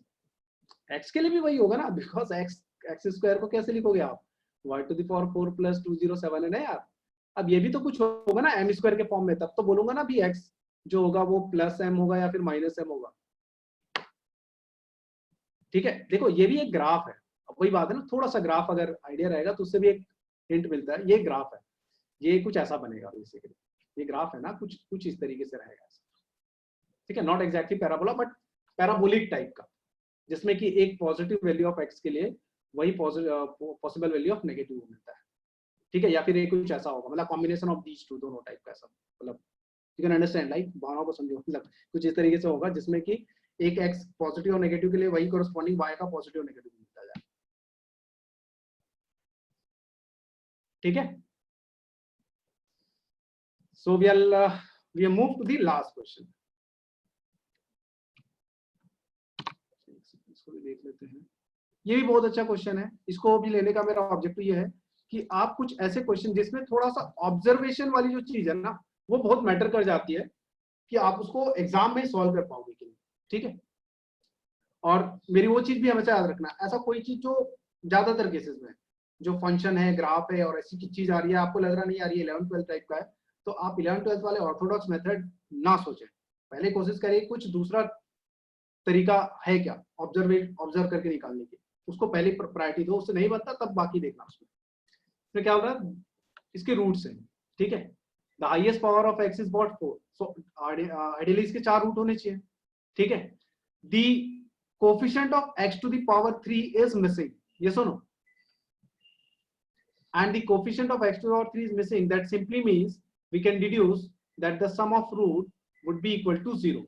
x के लिए भी वही होगा ना, बिकॉज x स्क्वायर को कैसे लिखोगे आप? y टू द पावर 4 + 207 है ना यार. अब ये भी तो कुछ होगा ना m स्क्वायर के फॉर्म में, तब तो बोलूंगा ना भी x जो होगा वो +m होगा या फिर -m होगा. ठीक है, देखो ये भी एक ग्राफ है. अब वही बात है ना, थोड़ा सा ग्राफ अगर आइडिया रहेगा तो उससे भी एक हिंट मिलता है. ये ग्राफ है, ये कुछ ऐसा बनेगा बेसिकली. ये ग्राफ है ना, कुछ इस तरीके से रहेगा. ठीक है, not exactly parabola but parabolic type का, जिसमें कि एक पॉजिटिव वैल्यू ऑफ x के लिए वही पॉसिबल वैल्यू ऑफ नेगेटिव मिलता है. ठीक है, या फिर एक कुछ ऐसा होगा, मतलब कॉम्बिनेशन ऑफ दीज टू, दोनों टाइप का ऐसा, मतलब यू कैन अंडरस्टैंड, लाइक भावनाओं को समझो, मतलब कुछ इस तरीके से होगा जिसमें कि एक x पॉजिटिव और नेगेटिव के लिए वही कोरस्पॉन्डिंग y का पॉजिटिव और नेगेटिव मिलता जाए. ठीक है, so we move to the last question. इसको भी देख लेते हैं. ये भी बहुत अच्छा क्वेश्चन है. इसको भी लेने का मेरा ऑब्जेक्टिव ये है कि आप कुछ ऐसे क्वेश्चन जिसमें थोड़ा सा ऑब्जर्वेशन वाली जो चीज है ना वो बहुत मैटर कर जाती है कि आप उसको एग्जाम में सॉल्व कर पाओगे कि नहीं. ठीक है, और मेरी वो चीज भी हमेशा याद रखना, ऐसा कोई चीज जो ज्यादातर केसेस में जो फंक्शन है, ग्राफ है और ऐसी चीज आ रही है, आपको लग रहा नहीं आ रही है, 11th-12th टाइप का है, तो आप 11th-12th वाले ऑर्थोडॉक्स मेथड ना सोचें. पहले कोशिश करिए कुछ दूसरा तरीका है क्या ऑब्जर्व करके निकालने की, उसको पहले प्रायोरिटी दो. उससे नहीं बनता तब बाकी देखना. उसमें क्या होगा, इसके रूट्स हैं. ठीक है, the highest power of x is what 4. So ideally इसके 4 रूट होने चाहिए. ठीक है, the coefficient of x to the power 3 is missing. Yes or no? and the coefficient of x to the power 3 is missing, that simply means we can deduce that the sum of root would be equal to 0.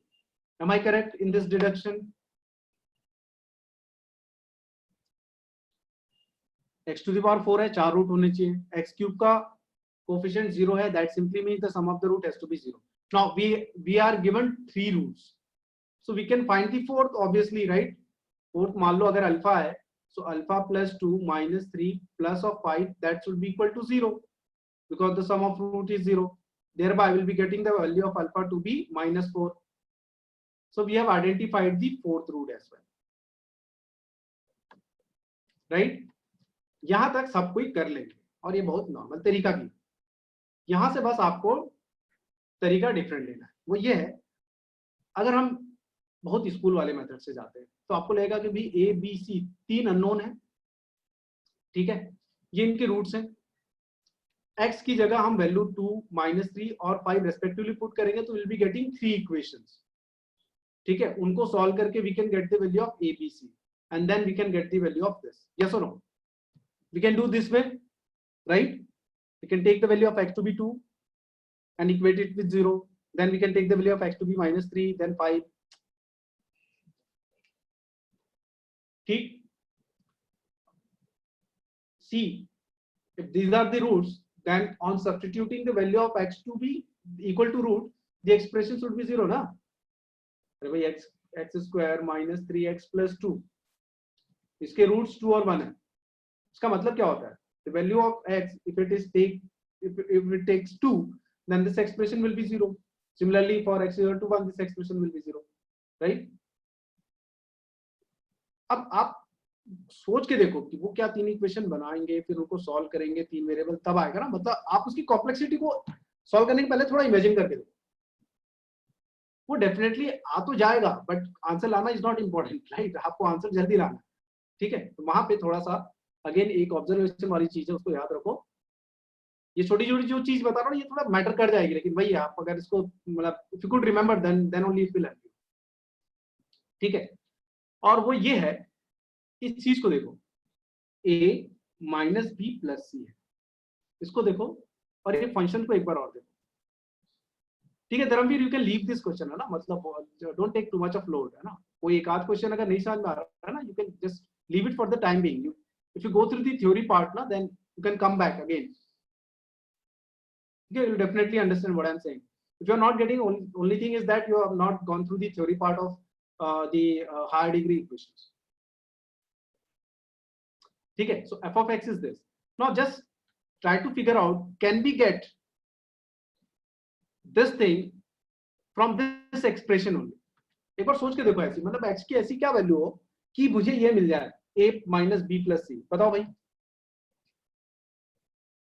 Am I correct in this deduction? x to the power 4 है, 4 root होने चाहिए. x cube का coefficient 0 है, that simply means the sum of the root has to be 0. Now we are given 3 roots, so we can find the fourth obviously, right? Fourth मान लो अगर alpha है, so alpha plus 2 minus 3 plus of 5, that should be equal to 0 because the sum of root is 0. Thereby I will be getting the value of alpha to be minus 4. So we have identified the fourth root as well, right? यहां तक सब कोई कर लेंगे और ये बहुत normal तरीका भी। यहां से बस आपको तरीका डिफरेंट लेना है, वो ये है, अगर हम बहुत स्कूल वाले मेथड से जाते हैं तो आपको लगेगा कि भी ए बी सी 3 अननोन है, ठीक है, ये इनके रूट्स हैं। x की जगह हम वैल्यू 2 -3 और 5 रेस्पेक्टिवली पुट करेंगे तो विल बी गेटिंग 3 इक्वेशंस, ठीक है। उनको सॉल्व करके we can get the value of A B C and then we can get the value of this. Yes or no? We can do this way, right? We can take the value of x to be 2 and equate it with 0. Then we can take the value of x to be -3, then 5. ठीक? See, if these are the roots, then on substituting the value of x to be equal to root, the expression should be 0, ना? अरे भाई x square minus 3x plus 2, इसके roots 2 और 1 है। इसका मतलब क्या होता है? The value of x, if it takes 2, then this expression will be 0. Similarly, for x equal to 1, this expression will be 0, right? अब आप सोच के देखो कि वो क्या 3 इक्वेशन बनाएंगे, फिर उनको सॉल्व करेंगे 3 वेरिएबल, तब आएगा ना। मतलब आप उसकी कॉम्प्लेक्सिटी को सॉल्व करने के पहले थोड़ा इमेजिन करके देखो, वो डेफिनेटली आ तो जाएगा, बट आंसर लाना इज नॉट इम्पोर्टेंट, राइट? आपको आंसर जल्दी लाना, ठीक है। तो वहां पे थोड़ा सा अगेन एक ऑब्जर्वेशन वाली चीज है, उसको याद रखो। ये छोटी छोटी जो चीज बता रहा हूँ ये थोड़ा मैटर कर जाएगी, लेकिन भाई आप अगर इसको मतलब if you could remember then only it will help you, ठीक है। और वो ये है, इस चीज को देखो, a माइनस बी प्लस सी है, इसको देखो, और ये फंक्शन को एक बार और देखो, ठीक है। Dharamvir, you can leave this question, है ना, मतलब don't take too much of load, है ना। कोई एक आध क्वेश्चन अगर नहीं समझ में आ रहा है ना, you can just leave it for the time being. If you go through the theory part, na, then you can come back again. Okay, you definitely understand what I'm saying. If you're not getting, only thing is that you have not gone through the theory part of the higher degree equations. Okay, so f of x is this. Now just try to figure out, can we get this thing from this expression only? एक बार सोच के देखो ऐसी, मतलब x की ऐसी क्या value हो कि मुझे ये मिल जाए a minus b plus c, बताओ भाई,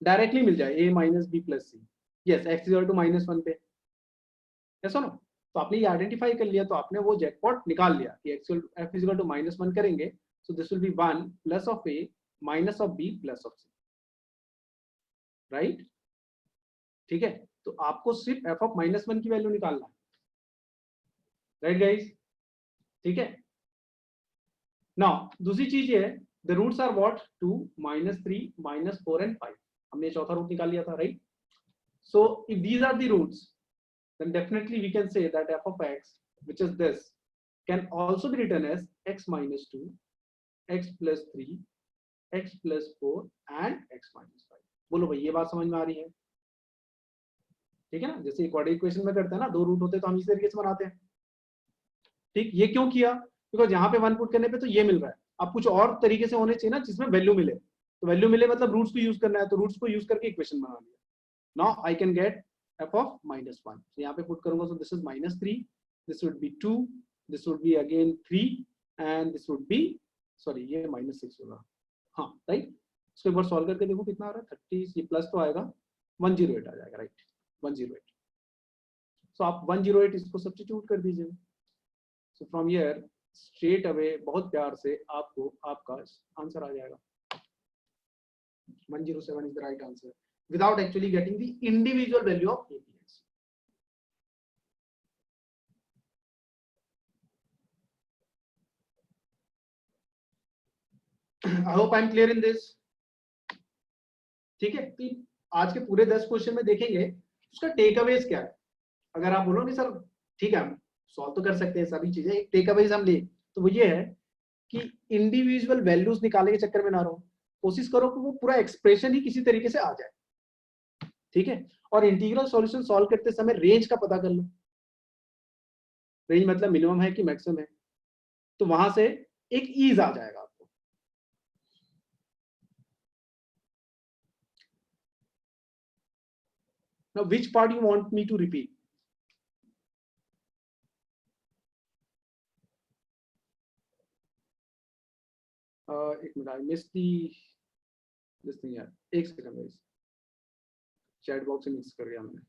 डायरेक्टली मिल जाए a minus b plus c। Yes, x equal to -1 पे, ऐसा ना। तो आपने ये आइडेंटिफाई कर लिया, तो आपने वो जैकपॉट निकाल लिया कि f इक्वल टू -1 करेंगे, so this will be 1 plus of a minus of b plus of c, right? ठीक है, तो आपको सिर्फ f ऑफ -1 की वैल्यू निकालना है, राइट गाइस? ठीक है। नाउ दूसरी चीज ये है, the roots are what, 2 -3 -4 and 5। हमने चौथा रूट निकाल लिया था, right? So if these are the roots, then definitely we can say that f of x, which is this, can also be written as x minus 2, x plus 3, x plus 4 and x minus 5। बोलो भाई, ये बात समझ में आ रही है? ठीक है ना, जैसे क्वाड्रेटिक इक्वेशन में करते हैं ना, 2 रूट होते हैं तो हम इस तरीके से बनाते हैं, ठीक। ये क्यों किया? बिकॉज यहाँ पे 1 पुट करने पे तो ये मिल रहा है, अब कुछ और तरीके से होने चाहिए ना जिसमें वैल्यू मिले। तो वैल्यू मिले मतलब रूट्स को यूज करना है, तो रूट्स को यूज करके इक्वेशन बना लिया। Now I can get f of -1, so यहाँ पे पुट करूंगा, so this is -3, this would be 2, this would be again 3 and this would be, sorry ये -6 होगा, हाँ राइट। इसको एक बार सॉल्व करके देखो कितना आ रहा है, 30, ये प्लस तो आएगा, 108 आ जाएगा, राइट, 108। सो आप 108 इसको सब्स्टिट्यूट कर दीजिए, सो फ्रॉम हियर स्ट्रेट अवे बहुत प्यार से आपको आपका आंसर आ जाएगा। 107 is the right answer without actually getting the individual value of APX. I hope I am clear in this. ठीक है, तो आज के पूरे 10 क्वेश्चन में देखेंगे उसका टेक अवेज क्या है। अगर आप बोलो नहीं सर ठीक है हम सॉल्व तो कर सकते हैं सभी चीजें, एक टेक अवेज हम ले, तो वो ये है कि इंडिविजुअल वैल्यूज निकालने के चक्कर में ना रहो, कोशिश करो कि वो पूरा एक्सप्रेशन ही किसी तरीके से आ जाए। ठीक है। और इंटीग्रल सॉल्यूशन सॉल्व करते समय रेंज का पता कर लो, रेंज मतलब मिनिमम है कि मैक्सिमम है, तो वहां से एक ईज आ जाएगा आपको। Now which part you want me to repeat? एक minute, I miss the this thing यार, एक सेकंड गाइस, चैट बॉक्स में मिक्स कर गया मैंने।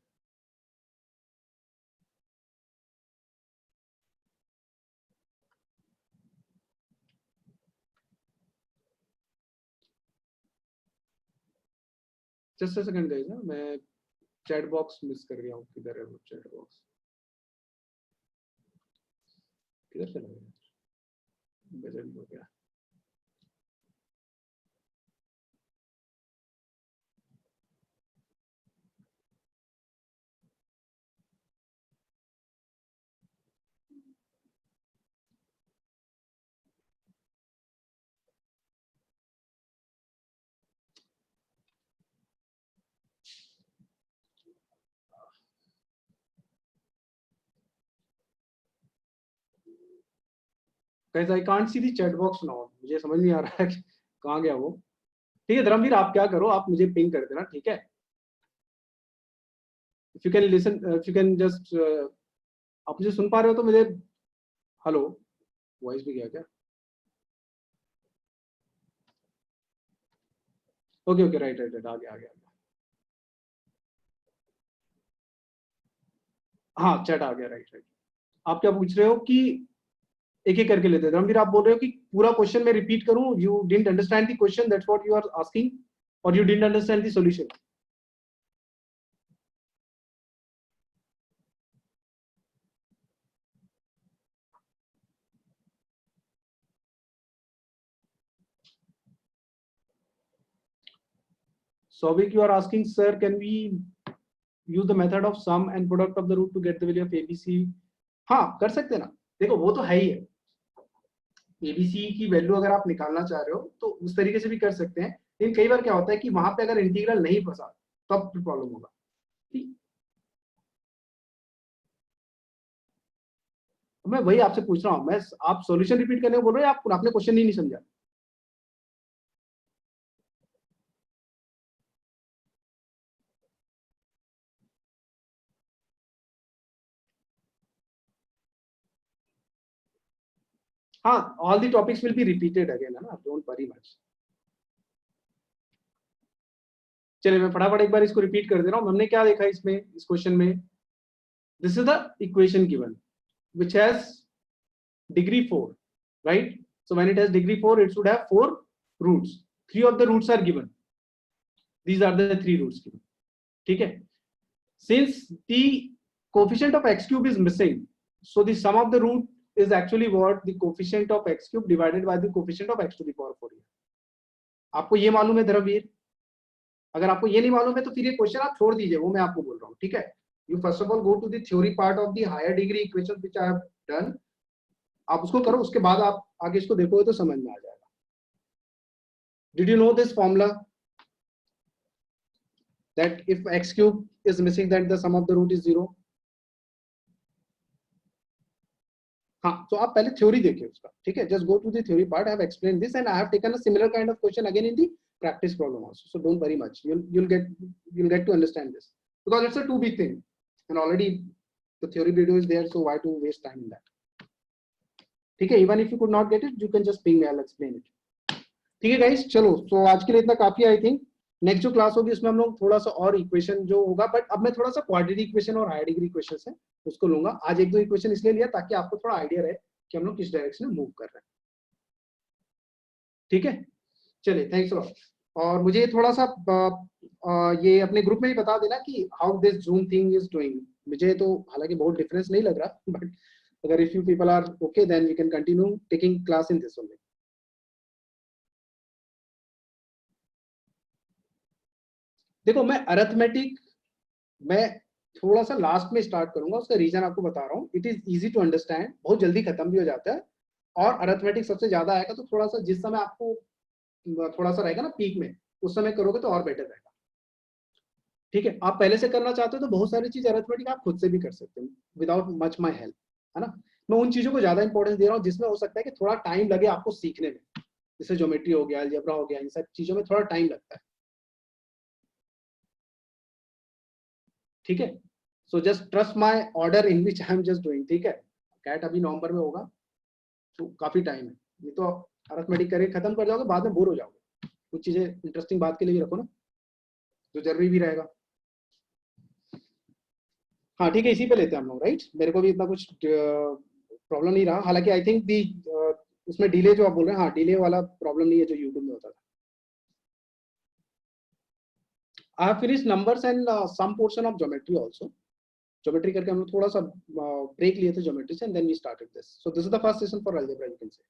जस्ट अ सेकंड गाइस, मैं चैट बॉक्स मिस कर गया हूँ, किधर है वो चैट बॉक्स, किधर चला गया, गजब हो गया। Guys I can't see the chat box now, मुझे समझ नहीं आ रहा है कि कहाँ गया वो। ठीक है धर्मवीर, आप क्या करो, आप मुझे पिंग कर देना, ठीक है। If you can listen, if you can just, आप मुझे सुन पा रहे हो तो मुझे, हेलो, वॉइस भी गया क्या? Okay okay, right right right, आ गया आ गया। हाँ चैट आ गया, राइट राइट। आप क्या पूछ रहे हो कि एक एक करके लेते हैं? धर्मवीर आप बोल रहे हो कि पूरा क्वेश्चन मैं रिपीट करूं, you didn't understand the question, that's what you are asking, और you didn't understand the solution. Souvik, you are asking, sir, can we use the method of sum and product of the root to get the value of ABC? हाँ कर सकते हैं ना, देखो वो तो है ही है, एबीसी की वैल्यू अगर आप निकालना चाह रहे हो तो उस तरीके से भी कर सकते हैं, लेकिन कई बार क्या होता है कि वहां पे अगर इंटीग्रल नहीं फंसा तब प्रॉब्लम होगा। ठीक, मैं वही आपसे पूछ रहा हूँ, मैं, आप सॉल्यूशन रिपीट करने को बोल रहे हो, आप आपने क्वेश्चन ही नहीं समझा। हाँ, all the topics will be repeated again, है ना, डोंट वरी मच। चलिए मैं फटाफट एक बार इसको रिपीट कर दे रहा हूँ। हमने क्या देखा इसमें, इस क्वेश्चन में, this is the equation given which has degree 4, right? So when it has degree 4, it should have 4 roots. 3 of the roots are given. These are the 3 roots given. ठीक है? Since the coefficient of x cube is missing, so the sum of the root is actually what? The coefficient of x cube divided by the coefficient of x to the power 4. आपको ये मालूम है धर्मवीर? अगर आपको ये नहीं मालूम है तो फिर ये क्वेश्चन आप छोड़ दीजिए, वो मैं आपको बोल रहा हूँ, ठीक है? You first of all go to the theory part of the higher degree equations which I have done. आप उसको करो, उसके बाद आप आगे इसको देखोगे तो समझ में आ जाएगा। Did you know this formula that if x cube is missing, then the sum of the root is 0? हाँ, तो आप पहले थ्योरी देखिए उसका, ठीक है? Just go to the theory part, I have explain this and I have taken a similar kind of question again in the practice problem also, so don't worry much, you'll get to understand this, because it's a too big thing and already the theory video is there, so why to waste time in that? ठीक है, even if you could not get it, you can just ping me, I'll explain it. ठीक है guys, चलो, तो आज के लिए इतना काफी, आई थिंक नेक्स्ट जो क्लास होगी उसमें हम लोग थोड़ा सा और इक्वेशन जो होगा, बट अब मैं थोड़ा सा क्वाड्रेटिक इक्वेशन और हायर डिग्री इक्वेशन है उसको लूंगा। आज एक दो इक्वेशन इसलिए लिया ताकि आपको थोड़ा आइडिया रहे कि हम लोग किस डायरेक्शन में मूव कर रहे हैं। ठीक है, चलिए, थैंक्स लॉट। और मुझे थोड़ा सा ये अपने ग्रुप में ही बता देना कि how this zoom thing is doing. मुझे तो हालांकि बहुत डिफरेंस नहीं लग रहा, बट अगर if you people are okay then we can continue taking class in this only. देखो मैं अरिथमेटिक, मैं थोड़ा सा लास्ट में स्टार्ट करूंगा, उसका रीजन आपको बता रहा हूँ। It is easy to understand, बहुत जल्दी खत्म भी हो जाता है, और अरिथमेटिक सबसे ज्यादा आएगा, तो थोड़ा सा जिस समय आपको थोड़ा सा रहेगा ना पीक में, उस समय करोगे तो और बेटर रहेगा। ठीक है, आप पहले से करना चाहते हो तो बहुत सारी चीज अरिथमेटिक आप खुद से भी कर सकते हो विदाउट मच माई हेल्प, है ना। मैं उन चीजों को ज्यादा इंपॉर्टेंस दे रहा हूँ जिसमें हो सकता है कि थोड़ा टाइम लगे आपको सीखने में, जैसे ज्योमेट्री हो गया, अलजेब्रा हो गया, इन सब चीजों में थोड़ा टाइम लगता है। ठीक है, so just trust my order in which I am just doing. ठीक है, कैट अभी नवंबर में होगा तो काफी टाइम है, ये तो अरिथमेटिक करके खत्म कर जाओगे, बाद में बोर हो जाओगे। कुछ चीजें इंटरेस्टिंग बात के लिए भी रखो ना, जो जरूरी भी रहेगा। हाँ ठीक है, इसी पे लेते हैं हम लोग, राइट। मेरे को भी इतना कुछ प्रॉब्लम नहीं रहा, हालांकि आई थिंक दी उसमें डिले जो आप बोल रहे हैं, हाँ डिले वाला प्रॉब्लम नहीं है जो यूट्यूब में होता था। I have finished numbers and some portion of geometry also. Geometry करके हम लोग थोड़ा सा ब्रेक लिए थे ज्योमेट्री से, and then we started this, so this is the first session for algebra, you can say.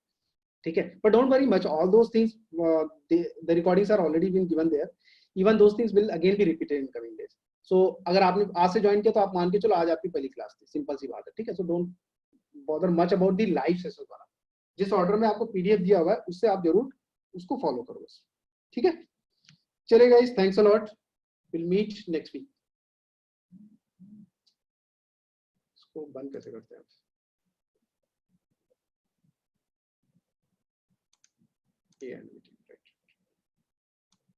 ठीक है, but don't worry much, all those things the recordings are already been given there, even those things will again be repeated in coming days. So अगर आपने आज से join किया तो आप मान के चलो आज आपकी पहली क्लास थी, सिंपल सी बात है। ठीक है, so don't bother much about the live session वाला, जिस ऑर्डर में आपको पीडीएफ दिया हुआ है उससे आप जरूर उसको फॉलो करो बस। ठीक है, चलिए guys, thanks a lot, will meet next week. इसको बंद कैसे करते हैं आप?